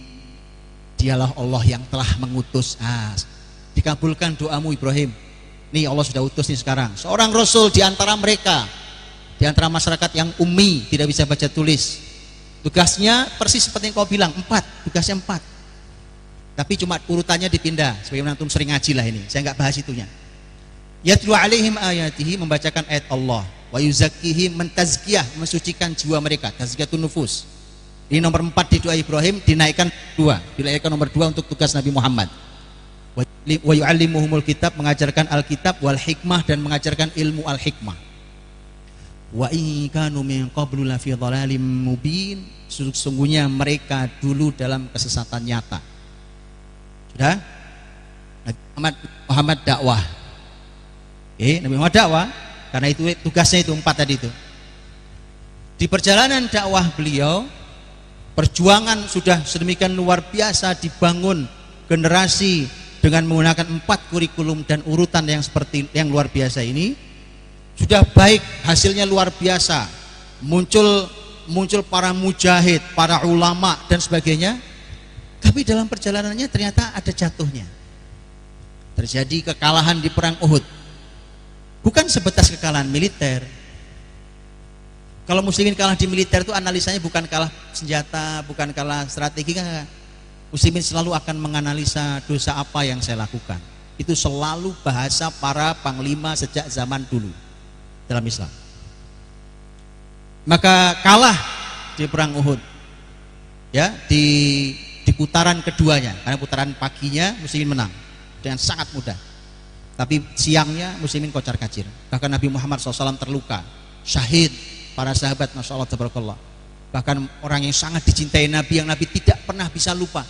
[SPEAKER 2] Dialah Allah yang telah mengutus. Dikabulkan doamu Ibrahim. Nih Allah sudah utus nih sekarang seorang rasul di antara mereka, di antara masyarakat yang ummi, tidak bisa baca tulis. Tugasnya persis seperti yang kau bilang, 4, tugasnya 4. Tapi cuma urutannya dipindah, sebagaimana antum sering ngaji lah ini. Saya nggak bahas itunya. Yatlu alaihim ayatihi, membacakan ayat Allah, wa yuzakkihim, mentazkiyah, mensucikan jiwa mereka, tazkiyatun nufus. Ini nomor 4 di doa Ibrahim, dinaikkan nomor 2 untuk tugas Nabi Muhammad. Wa yu'allimuhumul kitab, mengajarkan Alkitab, wal hikmah, dan mengajarkan ilmu Al-Hikmah. Wa in kanu min qablu lafi dhalalim mubin, sesungguhnya mereka dulu dalam kesesatan nyata. Sudah? Nabi Muhammad dakwah. Nabi Muhammad dakwah, karena itu tugasnya itu 4 tadi itu. Di perjalanan dakwah beliau, perjuangan sudah sedemikian luar biasa, dibangun generasi dengan menggunakan 4 kurikulum dan urutan yang seperti yang luar biasa ini. Sudah baik, hasilnya luar biasa. Muncul para mujahid, para ulama dan sebagainya. Tapi dalam perjalanannya ternyata ada jatuhnya. Terjadi kekalahan di perang Uhud. Bukan sebatas kekalahan militer. Kalau muslimin kalah di militer itu analisanya bukan kalah senjata, bukan kalah strategi. Muslimin selalu akan menganalisa dosa apa yang saya lakukan. Itu selalu bahasa para panglima sejak zaman dulu dalam Islam. Maka kalah di perang Uhud. Ya, di putaran keduanya, karena putaran paginya muslimin menang dengan sangat mudah, tapi siangnya muslimin kocar kacir. Bahkan Nabi Muhammad SAW terluka, syahid, para sahabat, masya Allah tabarakallah. Bahkan orang yang sangat dicintai Nabi, yang Nabi tidak pernah bisa lupa,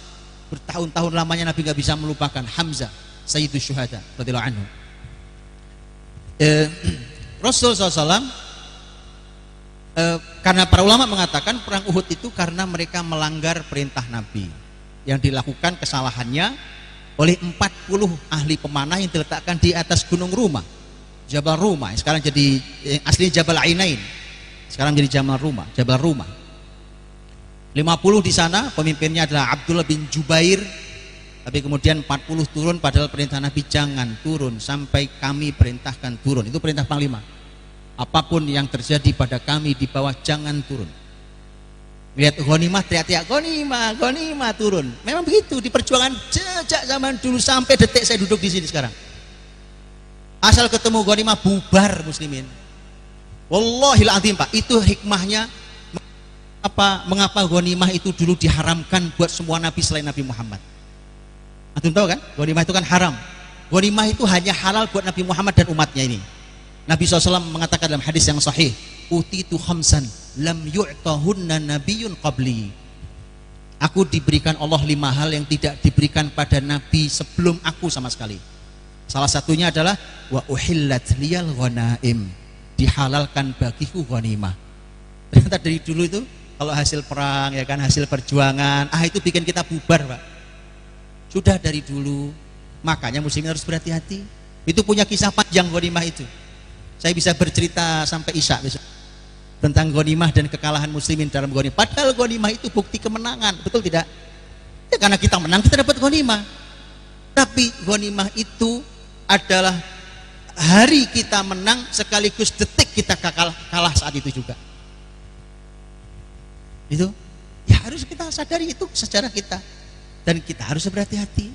[SPEAKER 2] bertahun-tahun lamanya Nabi nggak bisa melupakan, Hamzah, Sayyidus Syuhada radhiyallahu anhu. Rasul SAW, karena para ulama mengatakan perang Uhud itu karena mereka melanggar perintah Nabi. Yang dilakukan kesalahannya oleh 40 ahli pemanah yang diletakkan di atas gunung Rumah, Jabal Rumah. Sekarang jadi aslinya Jabal Ainain, sekarang jadi Jabal Rumah. 50 di sana, pemimpinnya adalah Abdullah bin Jubair Tapi kemudian 40 turun, padahal perintah Nabi jangan turun sampai kami perintahkan turun. Itu perintah Panglima. Apapun yang terjadi pada kami di bawah jangan turun. Lihat ghanimah, teriak-teriak ghanimah, ghanimah, turun. Memang begitu di perjuangan sejak zaman dulu sampai detik saya duduk di sini sekarang. Asal ketemu ghanimah bubar muslimin. Wallahil azim Pak, itu hikmahnya mengapa ghanimah itu dulu diharamkan buat semua nabi selain Nabi Muhammad. Antum tahu kan? Ghanimah itu kan haram. Ghanimah itu hanya halal buat Nabi Muhammad dan umatnya ini. Nabi SAW mengatakan dalam hadis yang sahih, utitu khamsan lam yu'tahunna nabiyyun qabli. Aku diberikan Allah 5 hal yang tidak diberikan pada nabi sebelum aku sama sekali. Salah satunya adalah wa uhillat liyal ghanaim, dihalalkan bagiku ghanimah. Ternyata dari dulu itu kalau hasil perang ya kan, hasil perjuangan, itu bikin kita bubar Pak. Sudah dari dulu. Makanya muslimin harus berhati-hati. Itu punya kisah panjang ghanimah itu. Saya bisa bercerita sampai Isya besok tentang ghanimah dan kekalahan muslimin dalam ghanimah. Padahal ghanimah itu bukti kemenangan, betul tidak? Ya karena kita menang kita dapat ghanimah. Tapi ghanimah itu adalah hari kita menang sekaligus detik kita kalah saat itu juga. Itu ya harus kita sadari itu sejarah kita. Dan kita harus berhati-hati.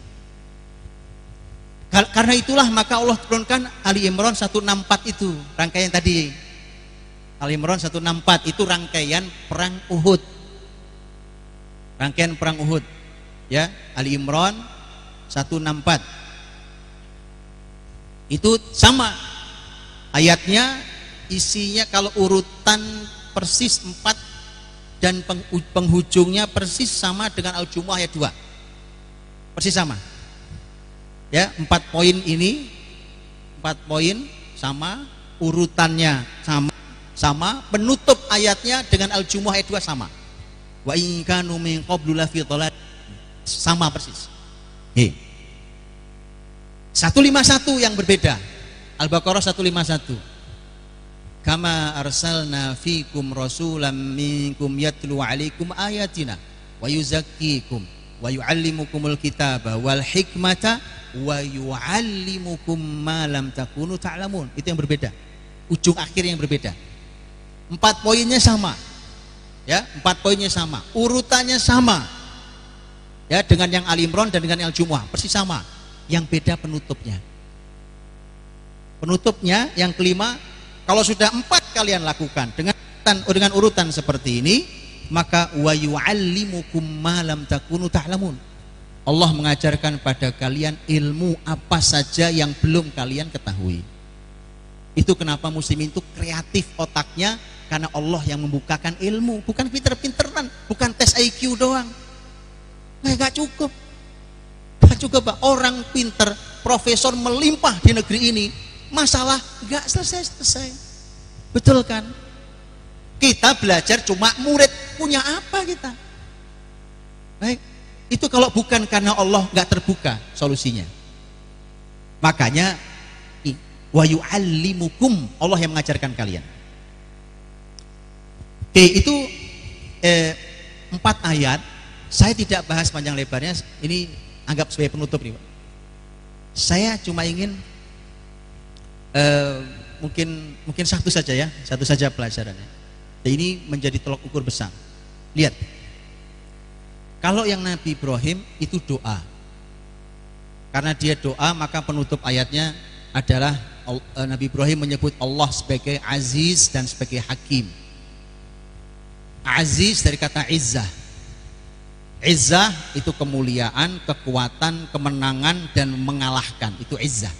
[SPEAKER 2] Karena itulah maka Allah turunkan Ali Imran 164 itu, rangkaian tadi. Ali Imran 164 itu rangkaian perang Uhud. Rangkaian perang Uhud. Ya, Ali Imran 164. Itu sama. Ayatnya isinya kalau urutan persis 4 dan penghujungnya persis sama dengan Al-Jumu'ah ayat 2. Persis sama ya, 4 poin ini 4 poin sama, urutannya sama, penutup ayatnya dengan Al-Jumu'ah ayat 2 sama, wa in kanu min qablu lafi dhalal, sama persis. 151 yang berbeda, Al-Baqarah 151, kama arsalna fikum rasulam minkum yatlu alaikum ayatina wa yuzakkikum wa yu'allimukumul kitaba wal hikmata wa yu'allimukum ma lam takunu ta'lamun. Itu yang berbeda. Ujung akhir yang berbeda. 4 poinnya sama. Ya, 4 poinnya sama. Urutannya sama. Ya, dengan yang Ali Imran dan dengan yang Al-Jumu'ah persis sama. Yang beda penutupnya. Penutupnya yang kelima, kalau sudah 4 kalian lakukan dengan urutan seperti ini, maka wa yu'allimukum ma lam takunu ta'lamun. Allah mengajarkan pada kalian ilmu apa saja yang belum kalian ketahui. Itu kenapa muslimin itu kreatif otaknya, karena Allah yang membukakan ilmu, bukan pinter-pinteran, bukan tes IQ doang. Nggak cukup. Nggak cukup Pak. Orang pinter, profesor melimpah di negeri ini, masalah nggak selesai-selesai. Betul kan? Kita belajar cuma murid, punya apa kita? Baik, itu kalau bukan karena Allah nggak terbuka solusinya. Makanya wa yu'allimukum, Allah yang mengajarkan kalian. Oke, itu 4 ayat. Saya tidak bahas panjang lebarnya, ini anggap sebagai penutup nih Pak. Saya cuma ingin mungkin satu saja ya, satu saja pelajarannya. Dan ini menjadi tolok ukur besar. Lihat, kalau yang Nabi Ibrahim itu doa, karena dia doa maka penutup ayatnya adalah Nabi Ibrahim menyebut Allah sebagai Aziz dan sebagai Hakim. Aziz dari kata Izzah. Izzah itu kemuliaan, kekuatan, kemenangan dan mengalahkan, itu Izzah.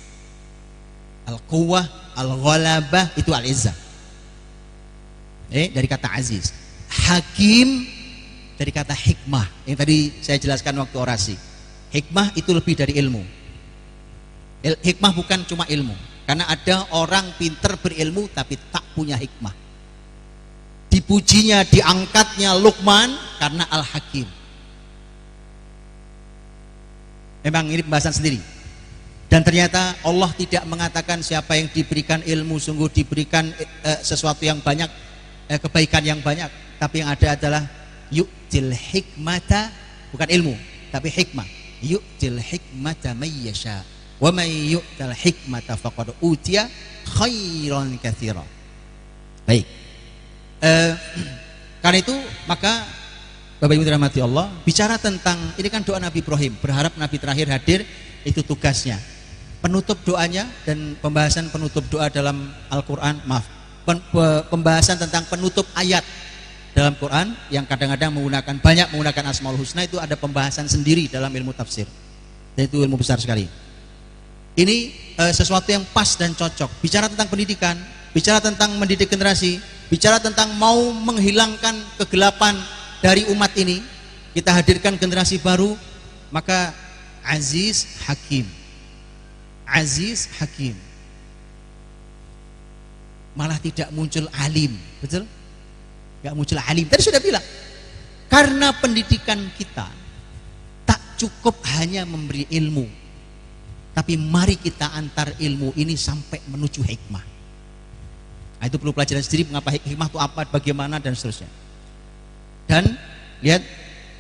[SPEAKER 2] Al-Quwah, Al-Ghalabah itu Al-Izzah. Dari kata Aziz. Hakim dari kata hikmah, yang tadi saya jelaskan waktu orasi. Hikmah itu lebih dari ilmu. Hikmah bukan cuma ilmu, karena ada orang pinter berilmu tapi tak punya hikmah. Dipujinya, diangkatnya Luqman karena Al-Hakim. Memang ini pembahasan sendiri. Dan ternyata Allah tidak mengatakan siapa yang diberikan ilmu sungguh diberikan sesuatu yang banyak, kebaikan yang banyak. Tapi yang ada adalah yu'til hikmata, bukan ilmu tapi hikmah. yu'til hikmata may yasha wa may yu'tal hikmata faqad utiya khairan katsira. Baik. Karena itu maka Bapak Ibu dirahmati Allah, bicara tentang ini kan doa Nabi Ibrahim, berharap Nabi terakhir hadir, itu tugasnya. Penutup doanya dan pembahasan penutup doa dalam Al-Qur'an, pembahasan tentang penutup ayat dalam Quran yang kadang-kadang banyak menggunakan Asmaul Husna, itu ada pembahasan sendiri dalam ilmu tafsir. Dan itu ilmu besar sekali. Ini sesuatu yang pas dan cocok. Bicara tentang pendidikan, bicara tentang mendidik generasi, bicara tentang mau menghilangkan kegelapan dari umat ini, kita hadirkan generasi baru, maka Aziz Hakim. Aziz Hakim. Malah tidak muncul alim, betul? Gak muncul alim. Tadi sudah bilang, karena pendidikan kita tak cukup hanya memberi ilmu, tapi mari kita antar ilmu ini sampai menuju hikmah. Nah, itu perlu pelajaran sendiri, mengapa hikmah itu apa, bagaimana, dan seterusnya. Dan lihat,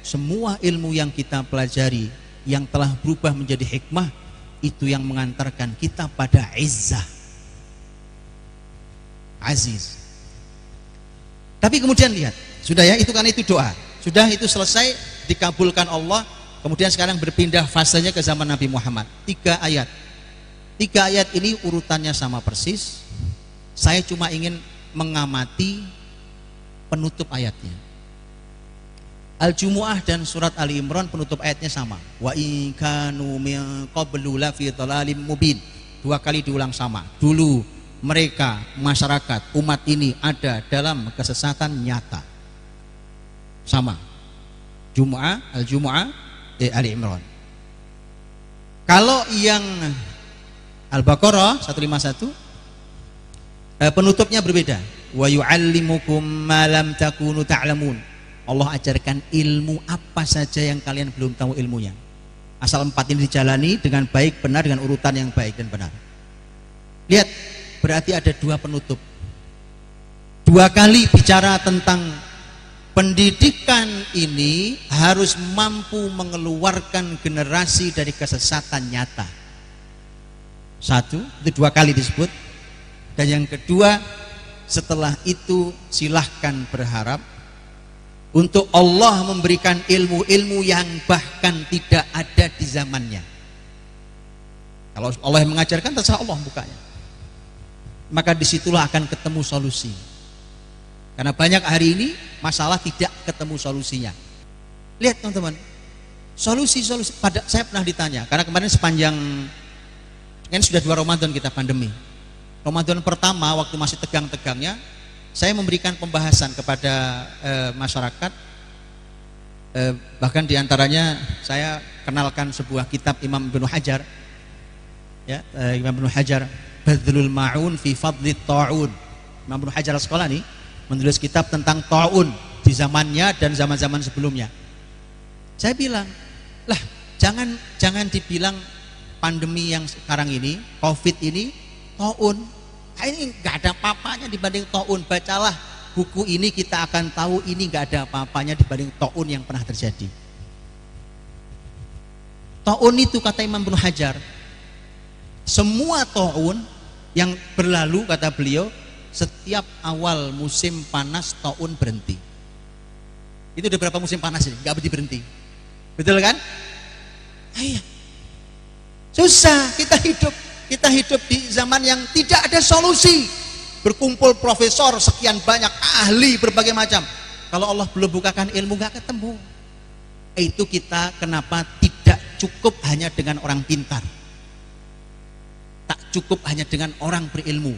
[SPEAKER 2] semua ilmu yang kita pelajari yang telah berubah menjadi hikmah, itu yang mengantarkan kita pada izzah, aziz. Tapi kemudian lihat, sudah ya, itu karena itu doa, sudah itu selesai, dikabulkan Allah. Kemudian sekarang berpindah fasenya ke zaman Nabi Muhammad. 3 ayat. 3 ayat ini urutannya sama persis. Saya cuma ingin mengamati penutup ayatnya. Al-Jumu'ah dan surat Ali Imran penutup ayatnya sama. Wa in kanu min qablu la fi dhalalim mubin. 2 kali diulang sama. Dulu mereka, masyarakat, umat ini ada dalam kesesatan nyata. Sama. Jumu'ah, Al-Jumu'ah, Ali Imran. Kalau yang Al-Baqarah 151 penutupnya berbeda. Wa yu'allimukum ma lam takunu ta'lamun. Allah ajarkan ilmu apa saja yang kalian belum tahu ilmunya. Asal 4 ini dijalani dengan baik, benar, dengan urutan yang baik dan benar. Lihat, berarti ada 2 penutup. 2 kali bicara tentang pendidikan ini harus mampu mengeluarkan generasi dari kesesatan nyata. 1, itu 2 kali disebut. Dan yang kedua, setelah itu silahkan berharap untuk Allah memberikan ilmu-ilmu yang bahkan tidak ada di zamannya. Kalau Allah yang mengajarkan, terserah Allah bukanya. Maka disitulah akan ketemu solusi. Karena banyak hari ini masalah tidak ketemu solusinya. Lihat teman-teman, solusi-solusi. Saya pernah ditanya, karena kemarin sepanjang kan sudah 2 Ramadan kita pandemi. Ramadan pertama waktu masih tegang-tegangnya, saya memberikan pembahasan kepada masyarakat, bahkan diantaranya saya kenalkan sebuah kitab Imam Ibnu Hajar, ya, Imam Ibnu Hajar, Badlul Ma'un fi Fadlit Ta'un. Imam Ibnu Hajar Al-Asqalani menulis kitab tentang ta'un di zamannya dan zaman-zaman sebelumnya. Saya bilang, lah jangan dibilang pandemi yang sekarang ini, COVID ini, ta'un. Ini nggak ada apa-apanya dibanding ta'un. Bacalah buku ini, kita akan tahu ini nggak ada apa-apanya dibanding ta'un yang pernah terjadi. Ta'un itu kata Imam Ibnu Hajar, semua ta'un yang berlalu, kata beliau, setiap awal musim panas ta'un berhenti. Itu udah berapa musim panas ini? Nggak berhenti. Betul kan? Iya. Susah kita hidup di zaman yang tidak ada solusi. Berkumpul profesor sekian banyak, ahli berbagai macam. Kalau Allah belum bukakan ilmu, gak ketemu. Itu kita kenapa tidak cukup hanya dengan orang pintar, tak cukup hanya dengan orang berilmu,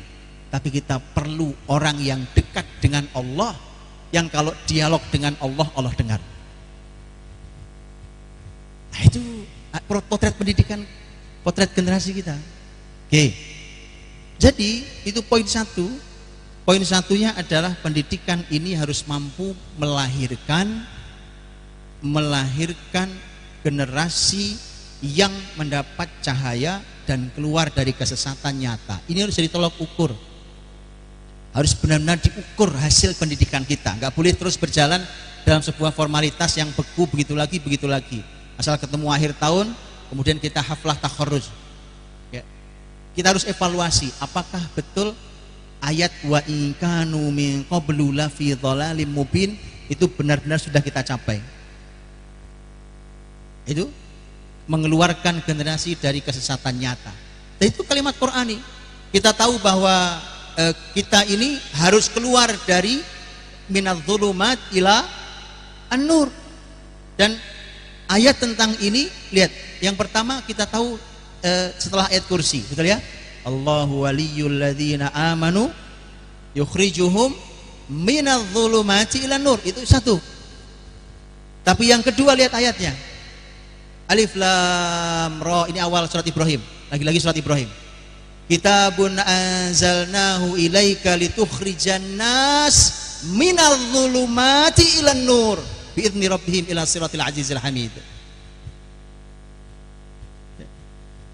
[SPEAKER 2] tapi kita perlu orang yang dekat dengan Allah, yang kalau dialog dengan Allah, Allah dengar. Nah, itu potret pendidikan, potret generasi kita. Oke, jadi itu poin 1. Poin 1-nya adalah pendidikan ini harus mampu melahirkan generasi yang mendapat cahaya dan keluar dari kesesatan nyata. Ini harus jadi tolak ukur. Harus benar-benar diukur hasil pendidikan kita. Nggak boleh terus berjalan dalam sebuah formalitas yang beku, begitu lagi. Asal ketemu akhir tahun, kemudian kita haflah takharruj. Ya. Kita harus evaluasi apakah betul ayat wa in kanu min qablu la fi dhalalim mubin itu benar-benar sudah kita capai. Itu mengeluarkan generasi dari kesesatan nyata. Dan itu kalimat Qur'ani. Kita tahu bahwa kita ini harus keluar dari minadz-dzulumat ila an-nur. Dan ayat tentang ini, lihat, yang pertama kita tahu setelah ayat kursi, betul ya? Allahu waliyyul ladzina amanu yukhrijuhum minadz-dzulumati ila nur. Itu satu. Tapi yang kedua lihat ayatnya. Alif lam ra, ini awal surat Ibrahim. Lagi-lagi surat Ibrahim. Kitabun anzalnahu ilaika litukhrijan nas minadz-dzulumati ila nur biidzni rabbihim ila siratil azizil hamid.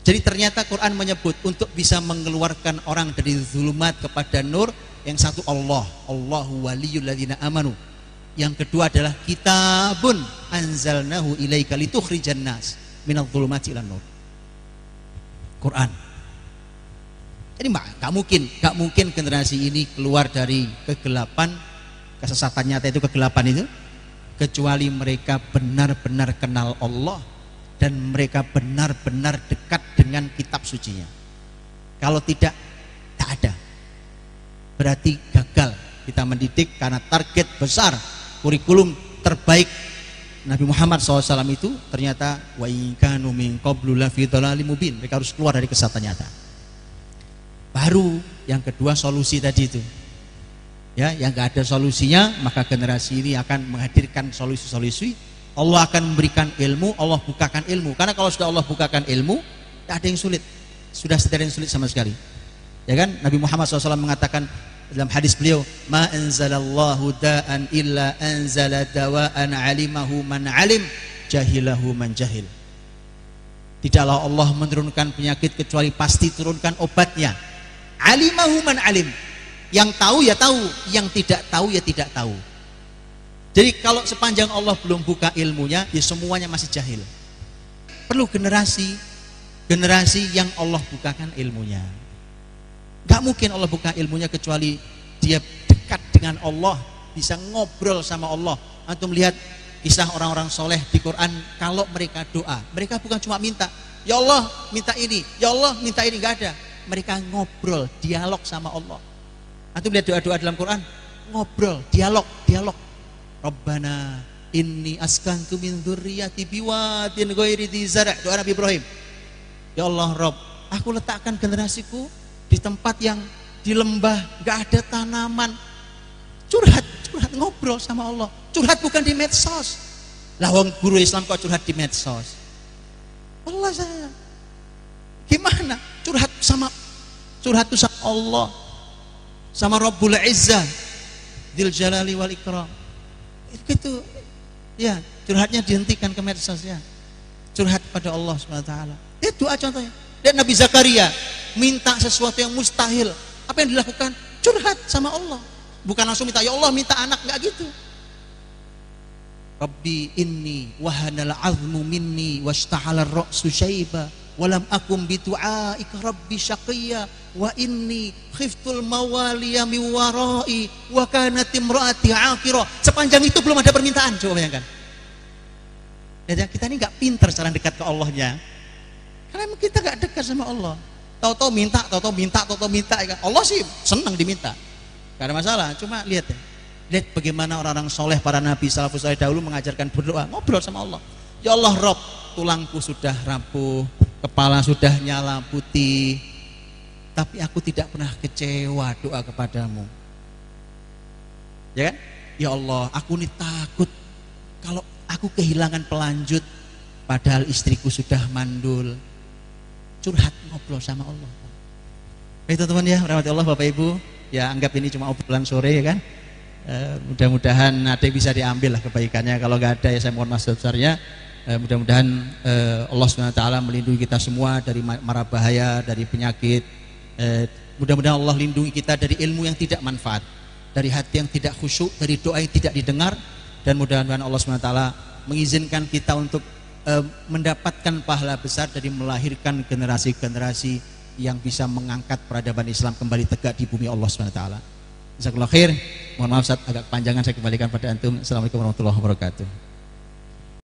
[SPEAKER 2] Jadi ternyata Quran menyebut untuk bisa mengeluarkan orang dari zulumat kepada nur, yang satu Allah, Allahu waliyul ladzina amanu. Yang kedua adalah kitabun anzalnahu ilaika litukhrijan nas minadz zulumati ilan nur. Quran. Jadi gak mungkin generasi ini keluar dari kegelapan, kesesatan nyata itu kegelapan itu, kecuali mereka benar-benar kenal Allah dan mereka benar-benar dekat dengan kitab sucinya. Kalau tidak, tak ada. Berarti gagal kita mendidik, karena target besar kurikulum terbaik Nabi Muhammad SAW itu ternyata wa in kanu min qablu la fi dhalalim mubin. Mereka harus keluar dari kesesatan nyata. Baru yang kedua solusi tadi itu. Ya, yang enggak ada solusinya, maka generasi ini akan menghadirkan solusi-solusi. Allah akan memberikan ilmu, Allah bukakan ilmu. Karena kalau sudah Allah bukakan ilmu, tidak ada yang sulit. Sudah tidak ada yang sulit sama sekali. Ya kan? Nabi Muhammad SAW mengatakan dalam hadis beliau, ma anzalallahu da'an illa anzala dawa'an alimahu man alim jahilahu man jahil. Tidaklah Allah menurunkan penyakit kecuali pasti turunkan obatnya. Alimahu man alim. Yang tahu ya tahu, yang tidak tahu ya tidak tahu. Jadi kalau sepanjang Allah belum buka ilmunya, ya semuanya masih jahil. Perlu generasi yang Allah bukakan ilmunya. Gak mungkin Allah buka ilmunya kecuali dia dekat dengan Allah, bisa ngobrol sama Allah. Antum lihat kisah orang-orang soleh di Quran, kalau mereka doa, mereka bukan cuma minta, ya Allah minta ini, ya Allah minta ini, gak ada. Mereka ngobrol, dialog sama Allah. Antum lihat doa-doa dalam Quran, ngobrol, dialog. Rabbana inni askantu min dzurriyyati biwadin ghairi dzi zar'. Doa Nabi Ibrahim. Ya Allah Rabb, aku letakkan generasiku di tempat yang di lembah, gak ada tanaman. Curhat ngobrol sama Allah. Curhat bukan di medsos. Lah wong guru Islam kok curhat di medsos? Allah saya. Gimana? Curhat itu sama Allah, sama Rabbul Izzah Dzil Jalali wal Ikram. Itu ya, curhatnya dihentikan ke medsos ya. Curhat pada Allah SWT. Lihat doa contohnya. Lihat Nabi Zakaria minta sesuatu yang mustahil. Apa yang dilakukan? Curhat sama Allah. Bukan langsung minta, ya Allah minta anak, enggak gitu. Rabbi inni wahanal azmu minni washta'ala ar-ra'su syaiba walam akum bidu'aika rabbi syaqiyya wa inni khiftul mawaliya min warai wa kanat imraati aqira. Sepanjang itu belum ada permintaan, coba bayangkan. Dan kita ini enggak pintar cara dekat ke Allahnya. Karena kita enggak dekat sama Allah. Tahu-tahu minta. Allah sih senang diminta. Enggak ada masalah, cuma lihat ya. Lihat bagaimana orang-orang soleh, para nabi salafus saleh dahulu mengajarkan berdoa, ngobrol sama Allah. Ya Allah Rob, tulangku sudah rapuh, kepala sudah nyala putih, tapi aku tidak pernah kecewa doa kepadamu. Ya kan? Ya Allah, aku ini takut kalau aku kehilangan pelanjut, padahal istriku sudah mandul. Curhat, ngobrol sama Allah. Baik teman-teman ya, rahmati Allah Bapak Ibu. Ya anggap ini cuma obrolan sore ya kan. Mudah-mudahan ada yang bisa diambil lah kebaikannya. Kalau nggak ada ya saya mohon maaf sebesarnya. Mudah-mudahan Allah SWT melindungi kita semua dari mara bahaya, dari penyakit. Mudah-mudahan Allah lindungi kita dari ilmu yang tidak manfaat, dari hati yang tidak khusyuk, dari doa yang tidak didengar. Dan mudah-mudahan Allah SWT mengizinkan kita untuk mendapatkan pahala besar dari melahirkan generasi-generasi yang bisa mengangkat peradaban Islam kembali tegak di bumi Allah SWT. Jazakallahu khair. Mohon maaf Ustaz, agak kepanjangan, saya kembalikan pada antum. Assalamualaikum warahmatullahi wabarakatuh.